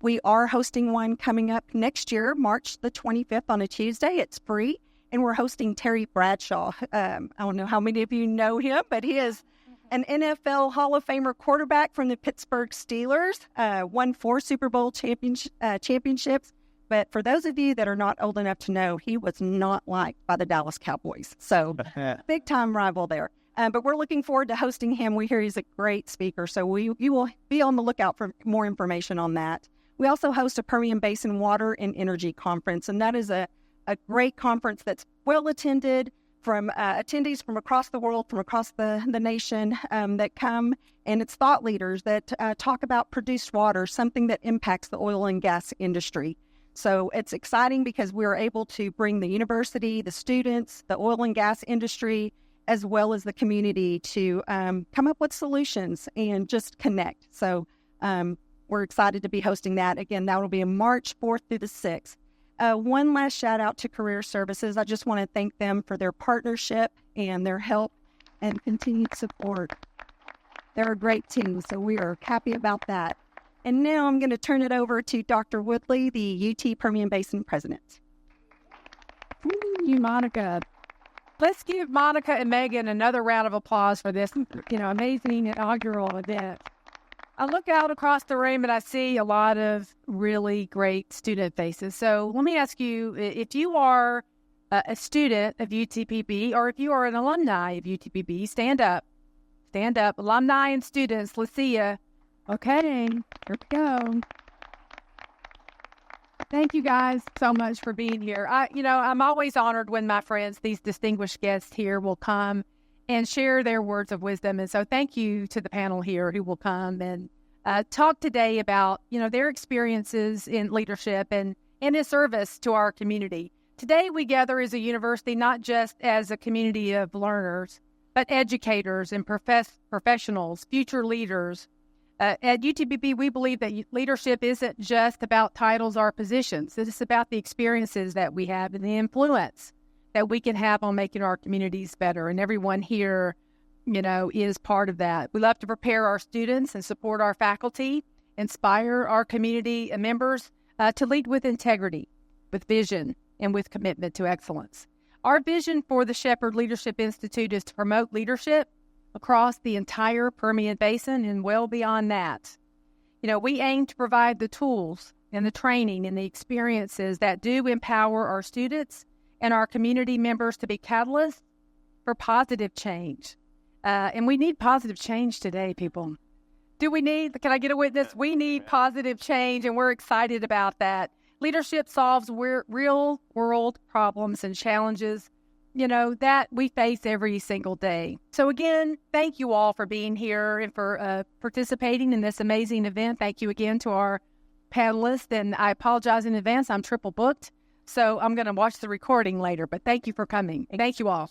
We are hosting one coming up next year, March the 25th on a Tuesday. It's free. And we're hosting Terry Bradshaw. I don't know how many of you know him, but he is an NFL Hall of Famer quarterback from the Pittsburgh Steelers, won 4 Super Bowl championships. But for those of you that are not old enough to know, he was not liked by the Dallas Cowboys. So big-time rival there. But we're looking forward to hosting him. We hear he's a great speaker, so you will be on the lookout for more information on that. We also host a Permian Basin Water and Energy Conference, and that is a great conference that's well-attended from attendees from across the world, from across the nation that come, and it's thought leaders that talk about produced water, something that impacts the oil and gas industry. So it's exciting because we're able to bring the university, the students, the oil and gas industry, as well as the community to come up with solutions and just connect. So we're excited to be hosting that. Again, that will be on March 4th through the 6th. One last shout out to Career Services. I just want to thank them for their partnership and their help and continued support. They're a great team, so we are happy about that. And now I'm going to turn it over to Dr. Woodley, the UT Permian Basin President. Thank you, Monica. Let's give Monica and Megan another round of applause for this, amazing inaugural event. I look out across the room and I see a lot of really great student faces. So let me ask you, if you are a student of UTPB or if you are an alumni of UTPB, stand up. Stand up. Alumni and students, let's see you. Okay, here we go. Thank you guys so much for being here. I'm always honored when my friends, these distinguished guests here, will come and share their words of wisdom. And so thank you to the panel here who will come and talk today about, their experiences in leadership and in service to our community. Today we gather as a university, not just as a community of learners, but educators and professionals, future leaders. At UTPB, we believe that leadership isn't just about titles or positions. It's about the experiences that we have and the influence that we can have on making our communities better. And everyone here, is part of that. We love to prepare our students and support our faculty, inspire our community members to lead with integrity, with vision, and with commitment to excellence. Our vision for the Shepperd Leadership Institute is to promote leadership across the entire Permian Basin and well beyond that. We aim to provide the tools and the training and the experiences that do empower our students and our community members to be catalysts for positive change. And we need positive change today, people. Can I get a witness? We need positive change, and we're excited about that. Leadership solves real world problems and challenges that we face every single day. So again, thank you all for being here and for participating in this amazing event. Thank you again to our panelists, and I apologize in advance. I'm triple booked, so I'm going to watch the recording later, but thank you for coming. Thank you all.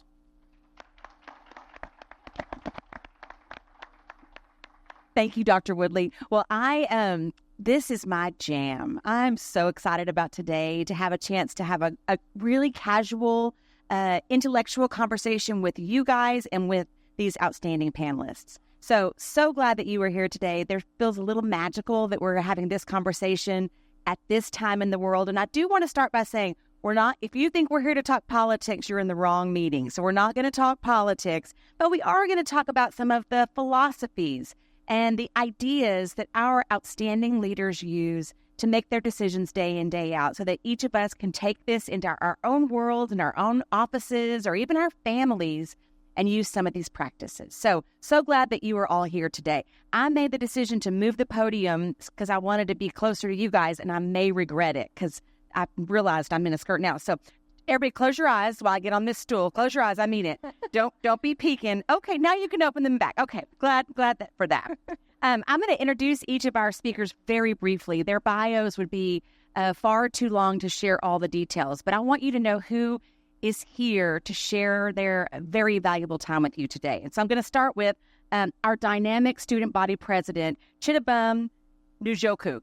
Thank you, Dr. Woodley. Well, this is my jam. I'm so excited about today to have a chance to have a really casual, intellectual conversation with you guys and with these outstanding panelists. So glad that you were here today. There feels a little magical that we're having this conversation at this time in the world. And I do want to start by saying, if you think we're here to talk politics, you're in the wrong meeting. So we're not going to talk politics, but we are going to talk about some of the philosophies and the ideas that our outstanding leaders use to make their decisions day in, day out, so that each of us can take this into our own world and our own offices or even our families and use some of these practices. So glad that you are all here today. I made the decision to move the podium because I wanted to be closer to you guys, and I may regret it because I realized I'm in a skirt now. So everybody close your eyes while I get on this stool. Close your eyes. I mean it. Don't be peeking. Okay, now you can open them back. Okay, glad for that. I'm going to introduce each of our speakers very briefly. Their bios would be far too long to share all the details, but I want you to know who is here to share their very valuable time with you today. And so I'm going to start with our dynamic student body president, Chidubem Njoku.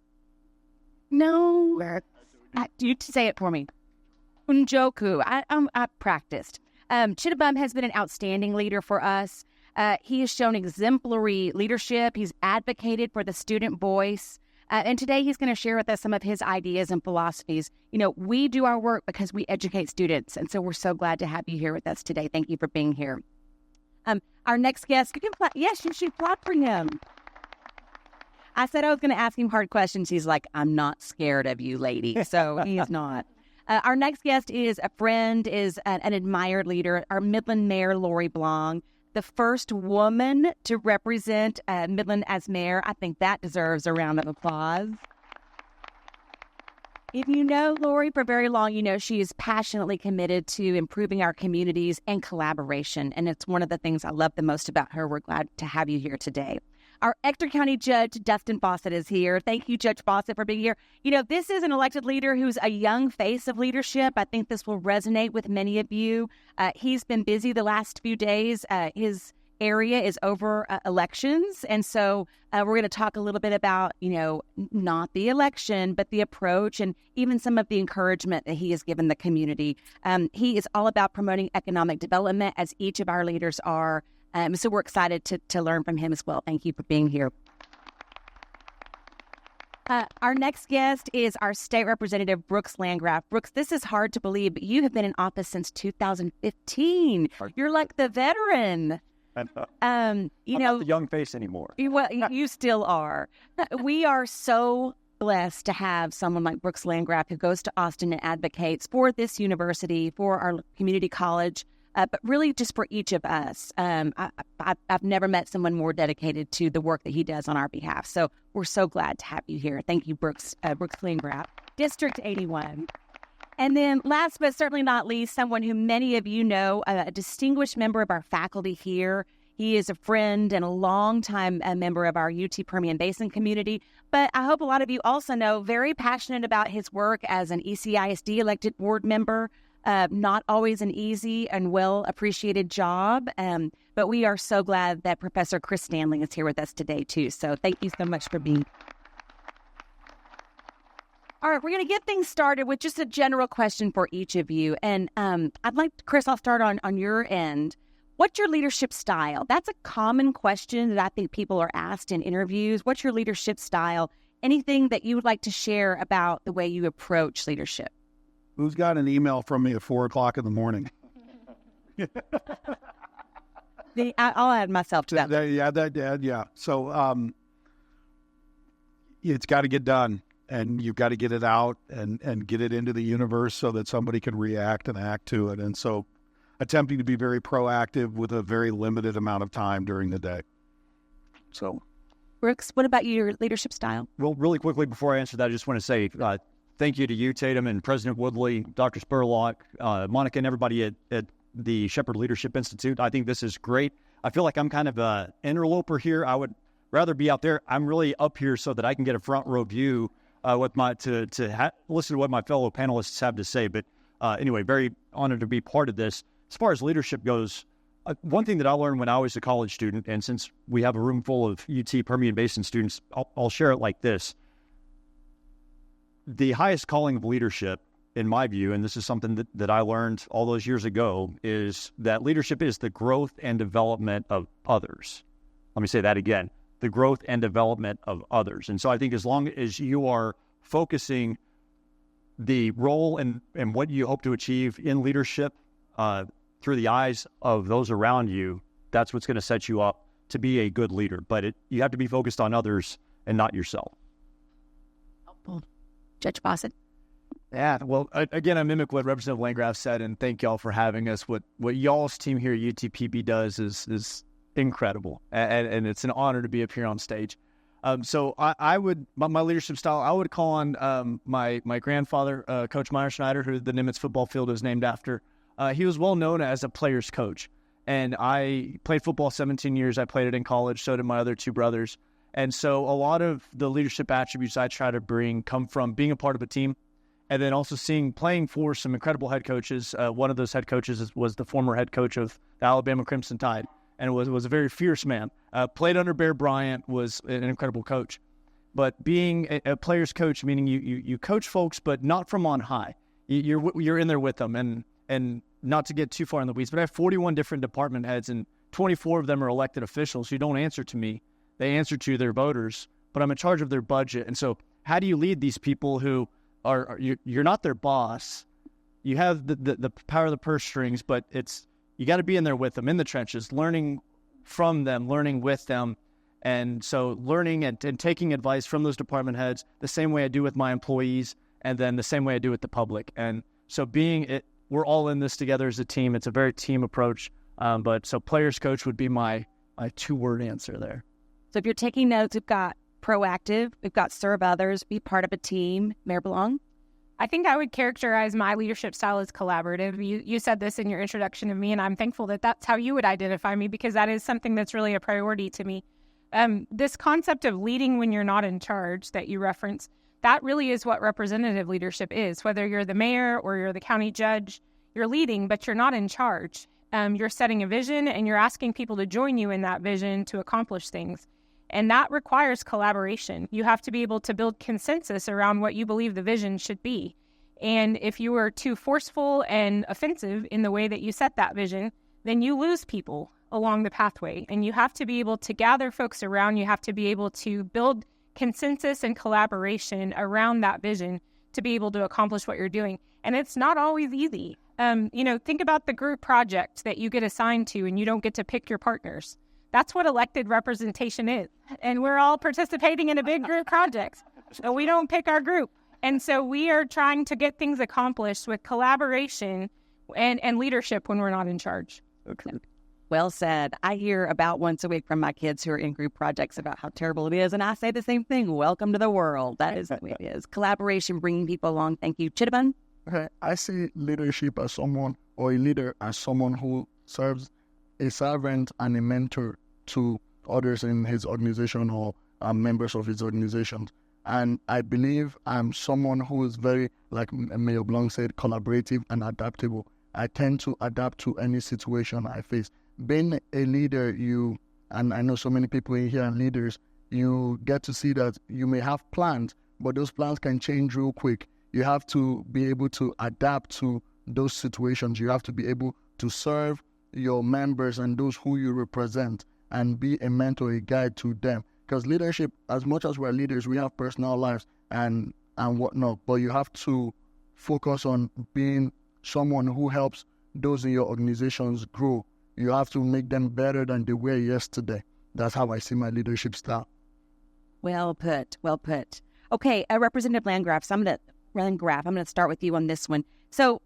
No, you say it for me. Njoku. I practiced. Chidubem has been an outstanding leader for us. He has shown exemplary leadership. He's advocated for the student voice. And today he's going to share with us some of his ideas and philosophies. You know, we do our work because we educate students. And so we're so glad to have you here with us today. Thank you for being here. Our next guest, you can clap. Yes, you should clap for him. I said I was going to ask him hard questions. He's like, I'm not scared of you, lady. So he is not. Our next guest is a friend, is an admired leader, our Midland Mayor, Lori Blong, the first woman to represent Midland as mayor. I think that deserves a round of applause. If you know Lori for very long, you know she is passionately committed to improving our communities and collaboration. And it's one of the things I love the most about her. We're glad to have you here today. Our Ector County Judge, Dustin Fawcett, is here. Thank you, Judge Fawcett, for being here. You know, this is an elected leader who's a young face of leadership. I think this will resonate with many of you. He's been busy the last few days. His area is over elections. And so we're going to talk a little bit about, you know, not the election, but the approach and even some of the encouragement that he has given the community. He is all about promoting economic development, as each of our leaders are. So we're excited to learn from him as well. Thank you for being here. Our next guest is our State Representative, Brooks Landgraf. Brooks, this is hard to believe, but you have been in office since 2015. You're like the veteran. I'm not the young face anymore. Well, you still are. We are so blessed to have someone like Brooks Landgraf who goes to Austin and advocates for this university, for our community college, but really just for each of us. I've never met someone more dedicated to the work that he does on our behalf. So we're so glad to have you here. Thank you, Brooks Landgraf. District 81. And then last but certainly not least, someone who many of you know, a distinguished member of our faculty here. He is a friend and a longtime member of our UT Permian Basin community. But I hope a lot of you also know, very passionate about his work as an ECISD elected board member. Not always an easy and well-appreciated job, but we are so glad that Professor Chris Stanley is here with us today, too. So thank you so much for being. All right, we're going to get things started with just a general question for each of you. And I'd like, Chris, I'll start on your end. What's your leadership style? That's a common question that I think people are asked in interviews. What's your leadership style? Anything that you would like to share about the way you approach leadership? Who's got an email from me at 4 o'clock in the morning? I'll add myself to that. Yeah. So it's got to get done, and you've got to get it out and get it into the universe so that somebody can react and act to it. And so attempting to be very proactive with a very limited amount of time during the day. So, Brooks, what about your leadership style? Well, really quickly before I answer that, I just want to say thank you to you, Tatum, and President Woodley, Dr. Spurlock, Monica, and everybody at the Shepperd Leadership Institute. I think this is great. I feel like I'm kind of an interloper here. I would rather be out there. I'm really up here so that I can get a front row view with listen to what my fellow panelists have to say. But anyway, very honored to be part of this. As far as leadership goes, one thing that I learned when I was a college student, and since we have a room full of UT Permian Basin students, I'll share it like this. The highest calling of leadership, in my view, and this is something that I learned all those years ago, is that leadership is the growth and development of others. Let me say that again, the growth and development of others. And so I think as long as you are focusing the role and what you hope to achieve in leadership through the eyes of those around you, that's what's going to set you up to be a good leader. But you have to be focused on others and not yourself. Helpful. Judge Fawcett. Yeah, well, again, I mimic what Representative Landgraf said, and thank y'all for having us. What y'all's team here at UTPB does is incredible, and it's an honor to be up here on stage. So I would, my leadership style, I would call on my grandfather, Coach Meyer Schneider, who the Nimitz football field is named after. He was well known as a player's coach, and I played football 17 years. I played it in college, so did my other two brothers. And so a lot of the leadership attributes I try to bring come from being a part of a team, and then also playing for some incredible head coaches. One of those head coaches was the former head coach of the Alabama Crimson Tide, and was a very fierce man. Played under Bear Bryant, was an incredible coach. But being a player's coach, meaning you coach folks, but not from on high. You're in there with them, and not to get too far in the weeds, but I have 41 different department heads, and 24 of them are elected officials who don't answer to me. They answer to their voters, but I'm in charge of their budget. And so how do you lead these people who you're not their boss? You have the power of the purse strings, but you got to be in there with them, in the trenches, learning from them, learning with them. And so learning and taking advice from those department heads the same way I do with my employees, and then the same way I do with the public. And so we're all in this together as a team. It's a very team approach. But so players coach would be my 2-word answer there. So if you're taking notes, we've got proactive, we've got serve others, be part of a team. Mayor Blong? I think I would characterize my leadership style as collaborative. You said this in your introduction to me, and I'm thankful that that's how you would identify me, because that is something that's really a priority to me. This concept of leading when you're not in charge that you reference, that really is what representative leadership is. Whether you're the mayor or you're the county judge, you're leading, but you're not in charge. You're setting a vision, and you're asking people to join you in that vision to accomplish things. And that requires collaboration. You have to be able to build consensus around what you believe the vision should be. And if you are too forceful and offensive in the way that you set that vision, then you lose people along the pathway. And you have to be able to gather folks around. You have to be able to build consensus and collaboration around that vision to be able to accomplish what you're doing. And it's not always easy. Think about the group project that you get assigned to and you don't get to pick your partners. That's what elected representation is. And we're all participating in a big group project, and we don't pick our group. And so we are trying to get things accomplished with collaboration and leadership when we're not in charge. Okay. Well said. I hear about once a week from my kids who are in group projects about how terrible it is, and I say the same thing. Welcome to the world. That is the way it is. Collaboration, bringing people along. Thank you. Chidubem? Okay. I see leadership as someone, or a leader as someone who serves a servant and a mentor to others in his organization or members of his organization. And I believe I'm someone who is very, like Mayor Blong said, collaborative and adaptable. I tend to adapt to any situation I face. Being a leader, and I know so many people in here are leaders, you get to see that you may have plans, but those plans can change real quick. You have to be able to adapt to those situations. You have to be able to serve your members and those who you represent and be a mentor, a guide to them. Because leadership, as much as we're leaders, we have personal lives and whatnot, but you have to focus on being someone who helps those in your organizations grow. You have to make them better than they were yesterday. That's how I see my leadership style. Well put. Well put. Okay, Representative Landgraf, I'm going to start with you on this one. So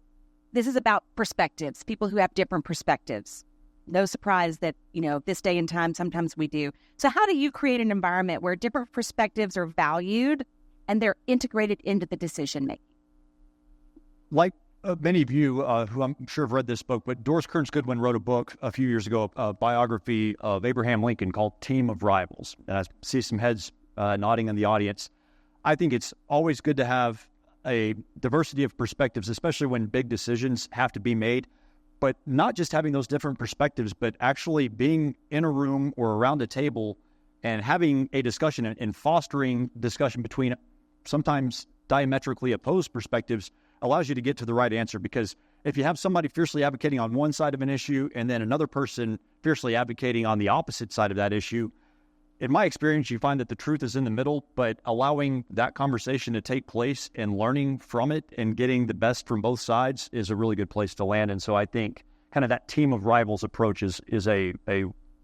this is about perspectives, people who have different perspectives. No surprise that, this day and time, sometimes we do. So how do you create an environment where different perspectives are valued and they're integrated into the decision-making? Like many of you who I'm sure have read this book, but Doris Kearns Goodwin wrote a book a few years ago, a biography of Abraham Lincoln called Team of Rivals. And I see some heads nodding in the audience. I think it's always good to have a diversity of perspectives, especially when big decisions have to be made. But not just having those different perspectives, but actually being in a room or around a table and having a discussion and fostering discussion between sometimes diametrically opposed perspectives allows you to get to the right answer. Because if you have somebody fiercely advocating on one side of an issue and then another person fiercely advocating on the opposite side of that issue, in my experience, you find that the truth is in the middle, but allowing that conversation to take place and learning from it and getting the best from both sides is a really good place to land. And so I think kind of that team of rivals approach is a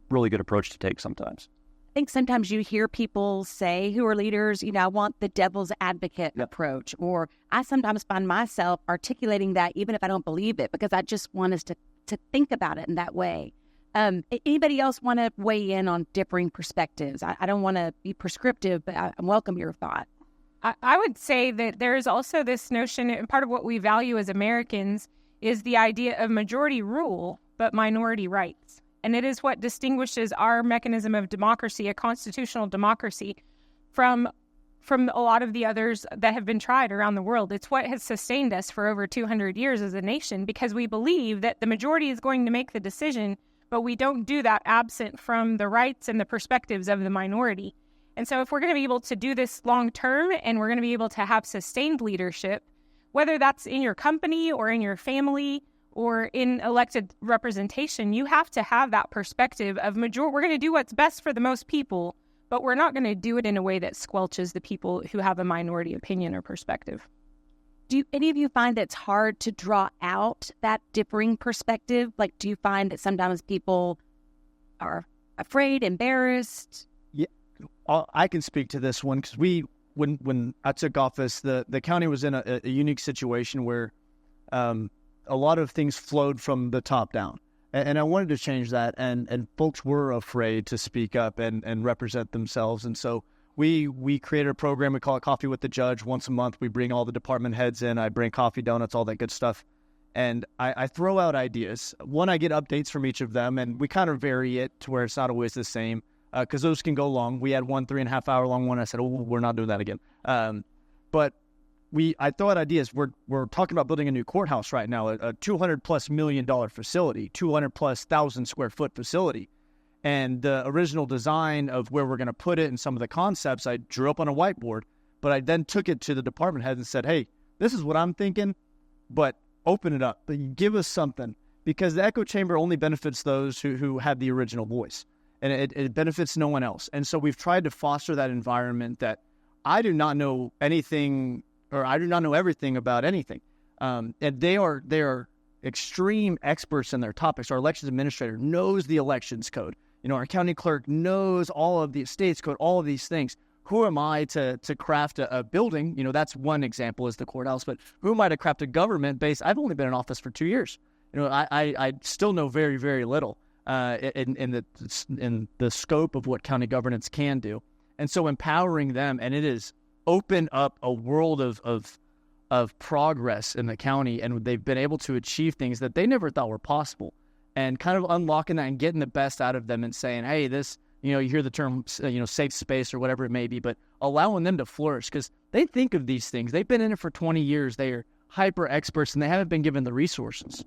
really good approach to take sometimes. I think sometimes you hear people say who are leaders, I want the devil's advocate approach, or I sometimes find myself articulating that even if I don't believe it, because I just want us to think about it in that way. Anybody else want to weigh in on differing perspectives? I don't want to be prescriptive, but I welcome your thought. I would say that there is also this notion, and part of what we value as Americans is the idea of majority rule, but minority rights. And it is what distinguishes our mechanism of democracy, a constitutional democracy, from a lot of the others that have been tried around the world. It's what has sustained us for over 200 years as a nation, because we believe that the majority is going to make the decision, but we don't do that absent from the rights and the perspectives of the minority. And so if we're going to be able to do this long term and we're going to be able to have sustained leadership, whether that's in your company or in your family or in elected representation, you have to have that perspective of we're going to do what's best for the most people, but we're not going to do it in a way that squelches the people who have a minority opinion or perspective. Do any of you find that it's hard to draw out that differing perspective? Like, do you find that sometimes people are afraid, embarrassed? Yeah, I can speak to this one because when I took office, the county was in a unique situation where a lot of things flowed from the top down. And I wanted to change that, and folks were afraid to speak up and represent themselves. And so we created a program. We call it Coffee with the Judge. Once a month, we bring all the department heads in. I bring coffee, donuts, all that good stuff. And I throw out ideas. One, I get updates from each of them, and we kind of vary it to where it's not always the same because those can go long. We had one 3.5 hour long one. I said, oh, we're not doing that again. But I throw out ideas. We're talking about building a new courthouse right now, a $200+ million facility, 200,000+ square foot facility. And the original design of where we're going to put it and some of the concepts I drew up on a whiteboard, but I then took it to the department head and said, hey, this is what I'm thinking, but open it up, but give us something, because the echo chamber only benefits those who have the original voice, and it benefits no one else. And so we've tried to foster that environment that I do not know anything, or I do not know everything about anything. And they are extreme experts in their topics. Our elections administrator knows the elections code. Our county clerk knows all of the estates code, all of these things. Who am I to craft a building? That's one example is the courthouse, but who am I to craft a government base? I've only been in office for 2 years. I still know very, very little in the scope of what county governance can do. And so empowering them, and it has opened up a world of progress in the county, and they've been able to achieve things that they never thought were possible, and kind of unlocking that and getting the best out of them and saying, hey, this, you hear the term, safe space or whatever it may be, but allowing them to flourish because they think of these things. They've been in it for 20 years. They are hyper experts and they haven't been given the resources.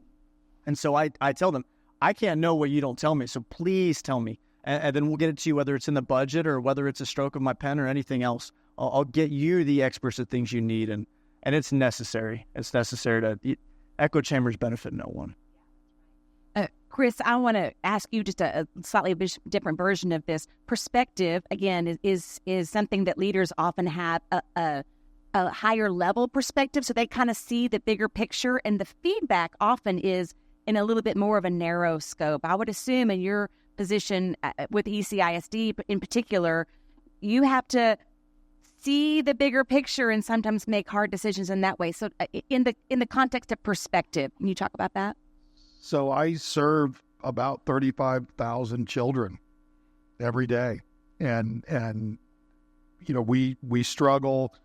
And so I tell them, I can't know what you don't tell me. So please tell me. And then we'll get it to you, whether it's in the budget or whether it's a stroke of my pen or anything else. I'll get you the experts of things you need. And it's necessary. It's necessary to echo chambers benefit no one. Chris, I want to ask you just a slightly different version of this. Perspective, again, is something that leaders often have a higher level perspective, so they kind of see the bigger picture, and the feedback often is in a little bit more of a narrow scope. I would assume in your position with ECISD in particular, you have to see the bigger picture and sometimes make hard decisions in that way. So in the context of perspective, can you talk about that? So I serve about 35,000 children every day. And we struggle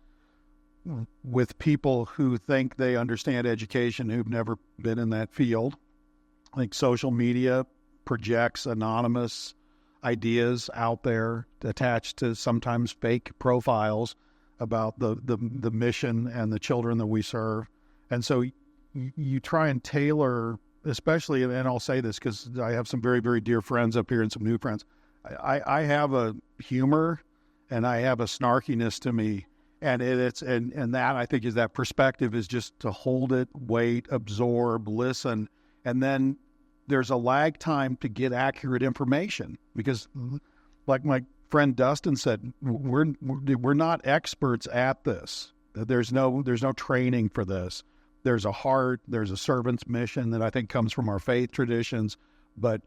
with people who think they understand education who've never been in that field. I think social media projects anonymous ideas out there attached to sometimes fake profiles about the mission and the children that we serve. And so you try and tailor, especially, and I'll say this because I have some very, very dear friends up here and some new friends. I have a humor and I have a snarkiness to me, and and that I think is that perspective is just to hold it, wait, absorb, listen, and then there's a lag time to get accurate information because, like my friend Dustin said, we're not experts at this. There's no training for this. There's a heart, there's a servant's mission that I think comes from our faith traditions, but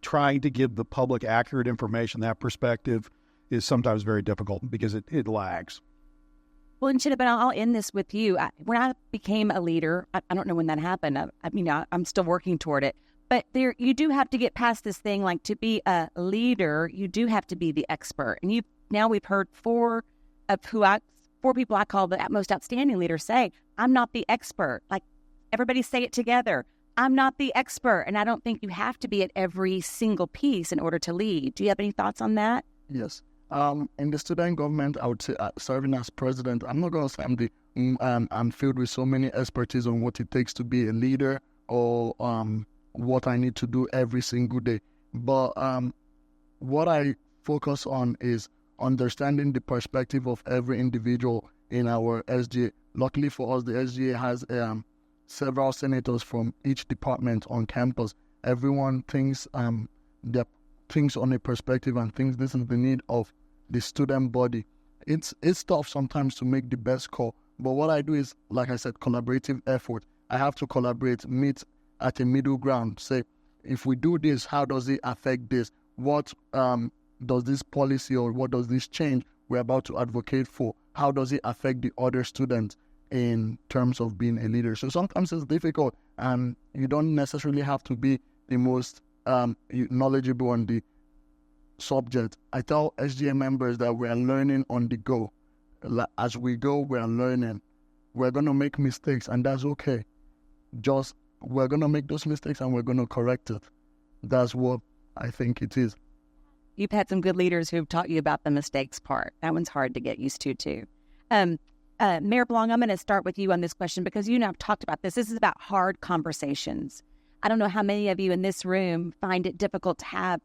trying to give the public accurate information, that perspective is sometimes very difficult because it lags. Well, and Chidubem, I'll end this with you. When I became a leader, I don't know when that happened. I'm still working toward it. But you do have to get past this thing, like to be a leader, you do have to be the expert. And we've heard four people I call the most outstanding leaders say, I'm not the expert. Like, everybody say it together. I'm not the expert. And I don't think you have to be at every single piece in order to lead. Do you have any thoughts on that? Yes. In the student government, I would say serving as president, I'm not going to say I'm filled with so many expertise on what it takes to be a leader or what I need to do every single day. But what I focus on is understanding the perspective of every individual in our SGA. Luckily for us, the SGA has several senators from each department on campus. Everyone thinks on a perspective and thinks this is the need of the student body. It's tough sometimes to make the best call. But what I do is, like I said, collaborative effort. I have to collaborate, meet at a middle ground. Say, if we do this, how does it affect this? What does this policy or what does this change we're about to advocate for, how does it affect the other students in terms of being a leader? So sometimes it's difficult, and you don't necessarily have to be the most knowledgeable on the subject. I tell SGA members that we are learning on the go. As we go, we are learning. We're going to make mistakes, and that's okay. Just, we're going to make those mistakes, and we're going to correct it. That's what I think it is. You've had some good leaders who've taught you about the mistakes part. That one's hard to get used to, too. Mayor Blong, I'm going to start with you on this question because you and I have talked about this. This is about hard conversations. I don't know how many of you in this room find it difficult to have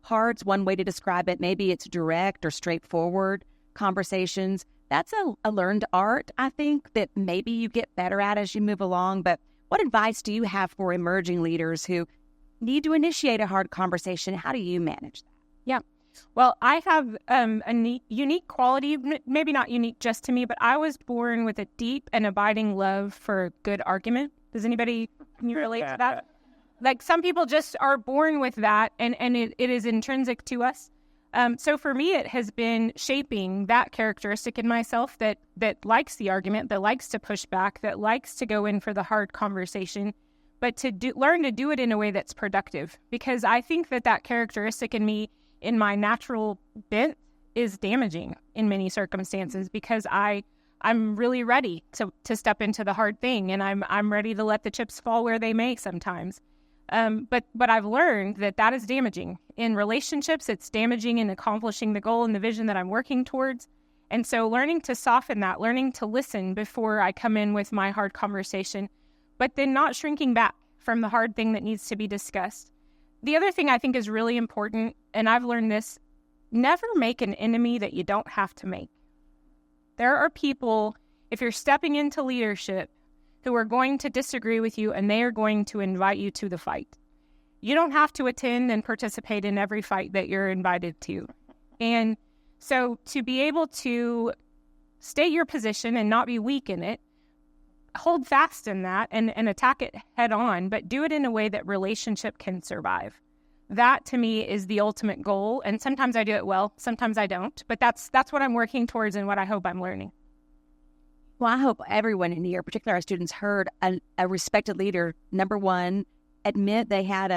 hard's one way to describe it. Maybe it's direct or straightforward conversations. That's a learned art, I think, that maybe you get better at as you move along. But what advice do you have for emerging leaders who need to initiate a hard conversation? How do you manage that? Yeah. Well, I have a unique quality, maybe not unique just to me, but I was born with a deep and abiding love for a good argument. Can you relate to that? Like, some people just are born with that, and it is intrinsic to us. So for me, it has been shaping that characteristic in myself that likes the argument, that likes to push back, that likes to go in for the hard conversation, but to learn to do it in a way that's productive. Because I think that characteristic in me, in my natural bent, is damaging in many circumstances, because I'm really ready to step into the hard thing, and I'm ready to let the chips fall where they may sometimes. But I've learned that is damaging in relationships. It's damaging in accomplishing the goal and the vision that I'm working towards. And so learning to soften that, learning to listen before I come in with my hard conversation, but then not shrinking back from the hard thing that needs to be discussed. The other thing I think is really important, and I've learned this, never make an enemy that you don't have to make. There are people, if you're stepping into leadership, who are going to disagree with you, and they are going to invite you to the fight. You don't have to attend and participate in every fight that you're invited to. And so to be able to state your position and not be weak in it, hold fast in that and attack it head on, but do it in a way that relationship can survive. That, to me, is the ultimate goal. And sometimes I do it well, sometimes I don't. But that's what I'm working towards and what I hope I'm learning. Well, I hope everyone in here, particularly our students, heard a respected leader, number one, admit they had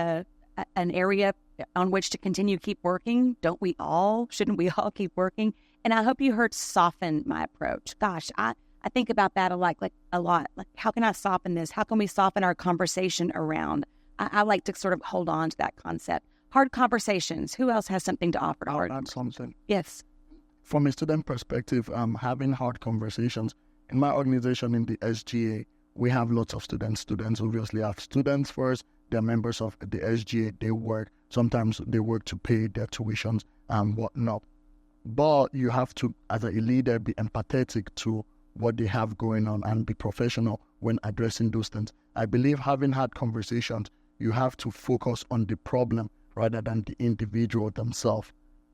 an area on which to continue to keep working. Don't we all? Shouldn't we all keep working? And I hope you heard soften my approach. Gosh, I think about that a lot. Like, how can I soften this? How can we soften our conversation around? I like to sort of hold on to that concept. Hard conversations. Who else has something to offer? I'll add something. Yes. From a student perspective, having hard conversations. In my organization, in the SGA, we have lots of students. Students obviously have students first. They're members of the SGA. They work. Sometimes they work to pay their tuitions and whatnot. But you have to, as a leader, be empathetic to what they have going on and be professional when addressing those things. I believe having hard conversations, you have to focus on the problem rather than the individual themselves,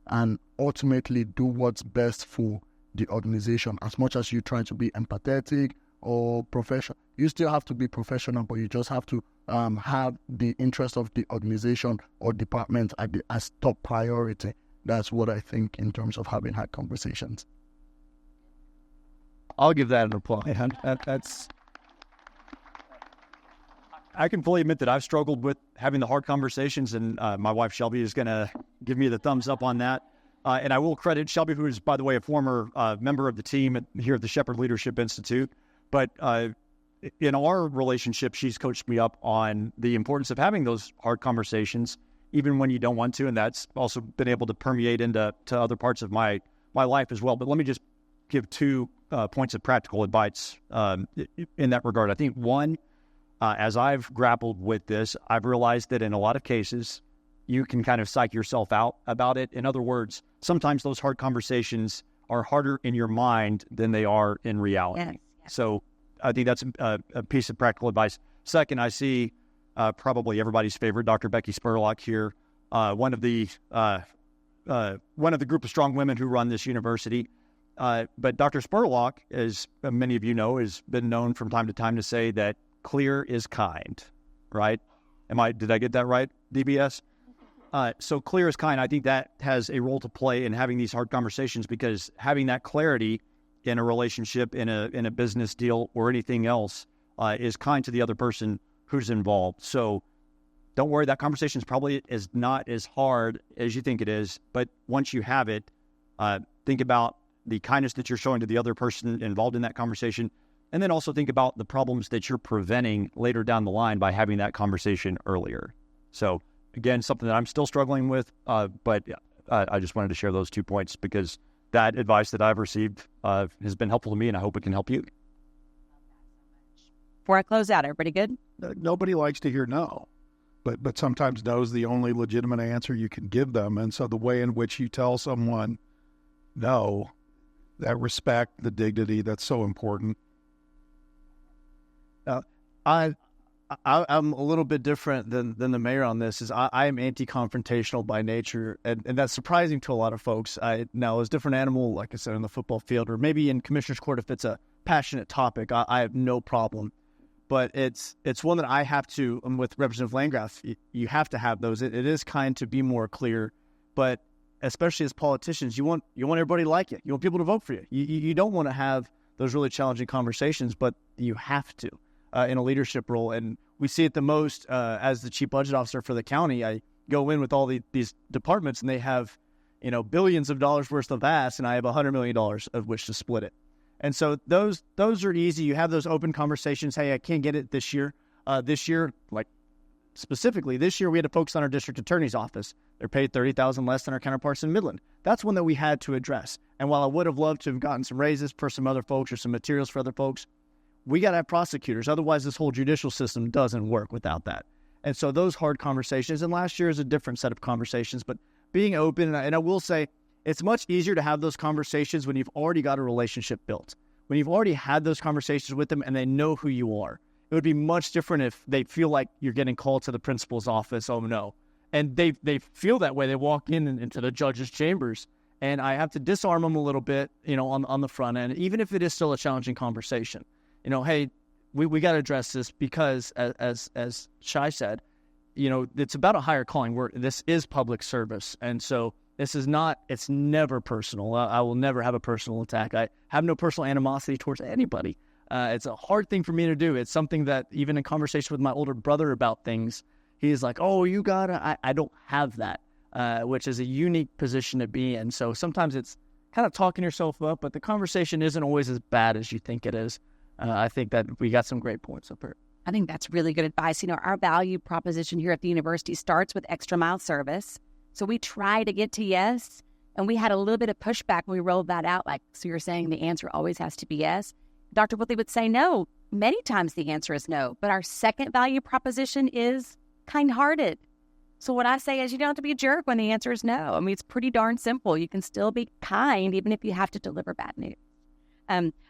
and ultimately do what's best for the organization. As much as you try to be empathetic or professional, you still have to be professional, but you just have to have the interest of the organization or department as top priority. That's what I think in terms of having hard conversations. I'll give that a reply. I can fully admit that I've struggled with having the hard conversations, and my wife Shelby is going to give me the thumbs up on that. And I will credit Shelby, who is, by the way, a former member of the team here at the Shepperd Leadership Institute. But in our relationship, she's coached me up on the importance of having those hard conversations, even when you don't want to. And that's also been able to permeate into other parts of my life as well. But let me just give 2 points of practical advice in that regard. I think one, as I've grappled with this, I've realized that in a lot of cases, you can kind of psych yourself out about it. In other words, sometimes those hard conversations are harder in your mind than they are in reality. Yes. So I think that's a piece of practical advice. Second, I see probably everybody's favorite, Dr. Becky Spurlock here, one of the one of the group of strong women who run this university. But Dr. Spurlock, as many of you know, has been known from time to time to say that clear is kind, right? Did I get that right, DBS? So clear is kind. I think that has a role to play in having these hard conversations, because having that clarity in a relationship, in a business deal, or anything else is kind to the other person who's involved. So don't worry, that conversation is probably is not as hard as you think it is. But once you have it, think about the kindness that you're showing to the other person involved in that conversation. And then also think about the problems that you're preventing later down the line by having that conversation earlier. So again, something that I'm still struggling with, but I just wanted to share those 2 points, because that advice that I've received has been helpful to me, and I hope it can help you. Before I close out, everybody good? Nobody likes to hear no, but sometimes no is the only legitimate answer you can give them. And so the way in which you tell someone no, that respect, the dignity, that's so important. I'm a little bit different than the mayor on this. I am anti-confrontational by nature, and that's surprising to a lot of folks. Now, as a different animal, like I said, in the football field, or maybe in commissioner's court, if it's a passionate topic, I have no problem. But it's one that I have to, with Representative Landgraf, you have to have those. It is kind to be more clear, but especially as politicians, you want everybody to like you. You want people to vote for you. You don't want to have those really challenging conversations, but you have to in a leadership role. And we see it the most as the chief budget officer for the county. I go in with all these departments, and they have billions of dollars worth of ask, and I have $100 million of which to split it. And so those are easy. You have those open conversations. Hey, I can't get it this year. Specifically this year, we had to focus on our district attorney's office. They're paid $30,000 less than our counterparts in Midland. That's one that we had to address. And while I would have loved to have gotten some raises for some other folks or some materials for other folks, we got to have prosecutors. Otherwise, this whole judicial system doesn't work without that. And so those hard conversations, and last year is a different set of conversations, but being open, and I will say, it's much easier to have those conversations when you've already got a relationship built, when you've already had those conversations with them and they know who you are. It would be much different if they feel like you're getting called to the principal's office. Oh, no. And they feel that way. They walk into the judge's chambers, and I have to disarm them a little bit, on the front end, even if it is still a challenging conversation. Hey, we got to address this because, as Shai said, it's about a higher calling. This is public service. And so this is not, it's never personal. I will never have a personal attack. I have no personal animosity towards anybody. It's a hard thing for me to do. It's something that even in conversation with my older brother about things, he's like, oh, you gotta, I don't have that, which is a unique position to be in. So sometimes it's kind of talking yourself up, but the conversation isn't always as bad as you think it is. I think that we got some great points up here. I think that's really good advice. Our value proposition here at the university starts with extra mile service. So we try to get to yes, and we had a little bit of pushback when we rolled that out. So you're saying the answer always has to be yes. Dr. Woodley would say no. Many times the answer is no. But our second value proposition is kind-hearted. So what I say is you don't have to be a jerk when the answer is no. It's pretty darn simple. You can still be kind even if you have to deliver bad news.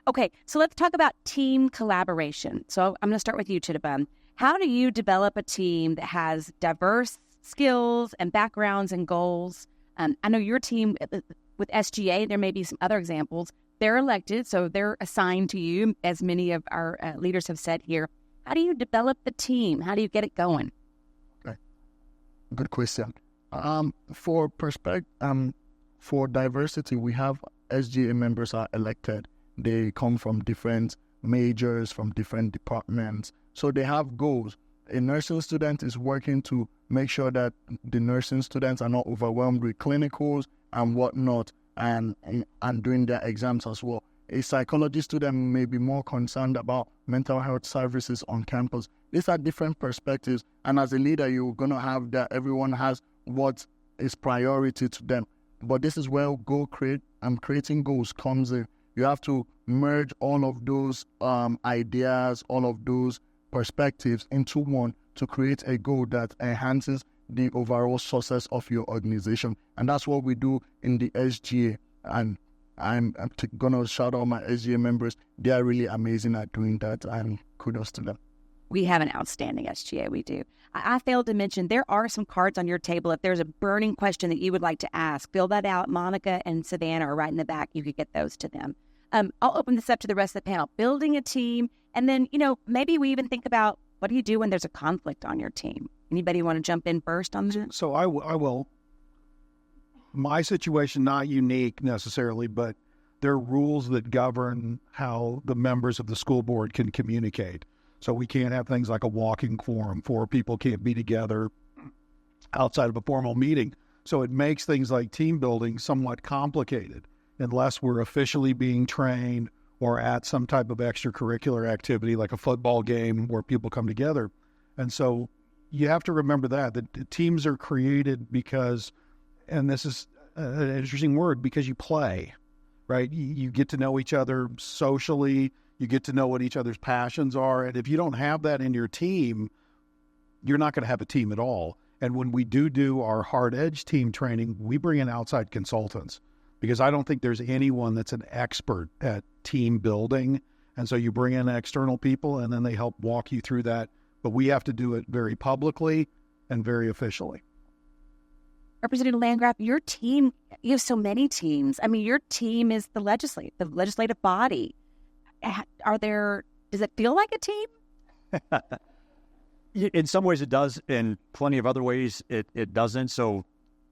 Okay, so let's talk about team collaboration. So I'm going to start with you, Chidubem. How do you develop a team that has diverse skills and backgrounds and goals? I know your team with SGA, there may be some other examples. They're elected, so they're assigned to you, as many of our leaders have said here. How do you develop the team? How do you get it going? Okay, good question. For diversity, we have SGA members are elected. They come from different majors, from different departments. So they have goals. A nursing student is working to make sure that the nursing students are not overwhelmed with clinicals and whatnot, and doing their exams as well. A psychology student may be more concerned about mental health services on campus. These are different perspectives, and as a leader, you're going to have that everyone has what is priority to them. But this is where creating goals comes in. You have to merge all of those ideas, all of those perspectives into one to create a goal that enhances the overall success of your organization. And that's what we do in the SGA. And I'm going to shout out my SGA members. They are really amazing at doing that, and kudos to them. We have an outstanding SGA, we do. I failed to mention there are some cards on your table. If there's a burning question that you would like to ask, fill that out. Monica and Savannah are right in the back. You could get those to them. I'll open this up to the rest of the panel. Building a team, and then, maybe we even think about what do you do when there's a conflict on your team? Anybody want to jump in first on that? So I will. My situation, not unique necessarily, but there are rules that govern how the members of the school board can communicate. So we can't have things like a walking quorum. 4 people can't be together outside of a formal meeting. So it makes things like team building somewhat complicated unless we're officially being trained or at some type of extracurricular activity like a football game where people come together. And so you have to remember that teams are created because, and this is an interesting word, because you play, right? You get to know each other socially. You get to know what each other's passions are. And if you don't have that in your team, you're not going to have a team at all. And when we do our hard edge team training, we bring in outside consultants because I don't think there's anyone that's an expert at team building. And so you bring in external people and then they help walk you through that. But we have to do it very publicly and very officially. Representative Landgraf, your team, you have so many teams. I mean, your team is the legislative body. Does it feel like a team? In some ways it does. In plenty of other ways it doesn't. So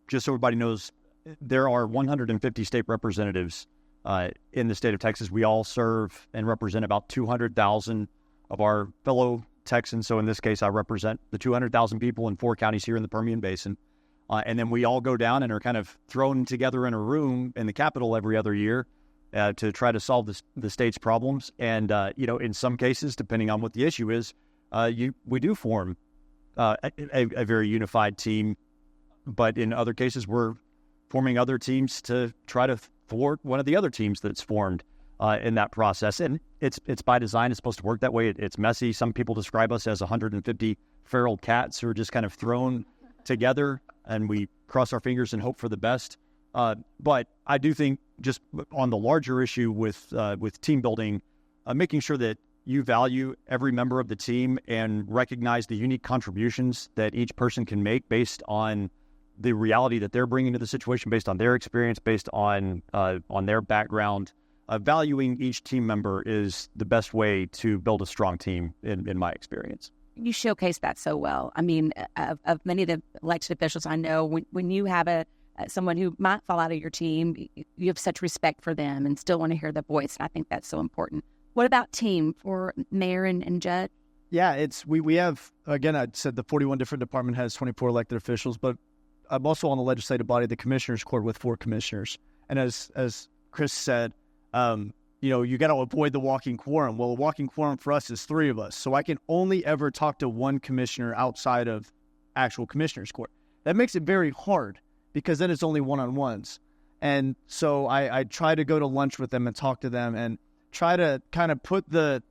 just so everybody knows, there are 150 state representatives in the state of Texas. We all serve and represent about 200,000 of our fellow Texans. So in this case, I represent the 200,000 people in 4 counties here in the Permian Basin. And then we all go down and are kind of thrown together in a room in the Capitol every other year to try to solve the state's problems. And, in some cases, depending on what the issue is, we do form a very unified team. But in other cases, we're forming other teams to try to thwart one of the other teams that's formed in that process. And it's by design. It's supposed to work that way. It's messy. Some people describe us as 150 feral cats who are just kind of thrown together, and we cross our fingers and hope for the best. But I do think just on the larger issue with team building, making sure that you value every member of the team and recognize the unique contributions that each person can make based on the reality that they're bringing to the situation, based on their experience, based on their background. Valuing each team member is the best way to build a strong team, in my experience. You showcase that so well. I mean, of many of the elected officials I know, when you have someone who might fall out of your team, you have such respect for them and still want to hear their voice. And I think that's so important. What about team for mayor and judge? Yeah, we have, again, I said the 41 different department has 24 elected officials, but I'm also on the legislative body, the commissioners court, with 4 commissioners. And as Chris said, you got to avoid the walking quorum. Well, a walking quorum for us is 3 of us. So I can only ever talk to one commissioner outside of actual commissioners court. That makes it very hard because then it's only one-on-ones. And so I try to go to lunch with them and talk to them and try to kind of put the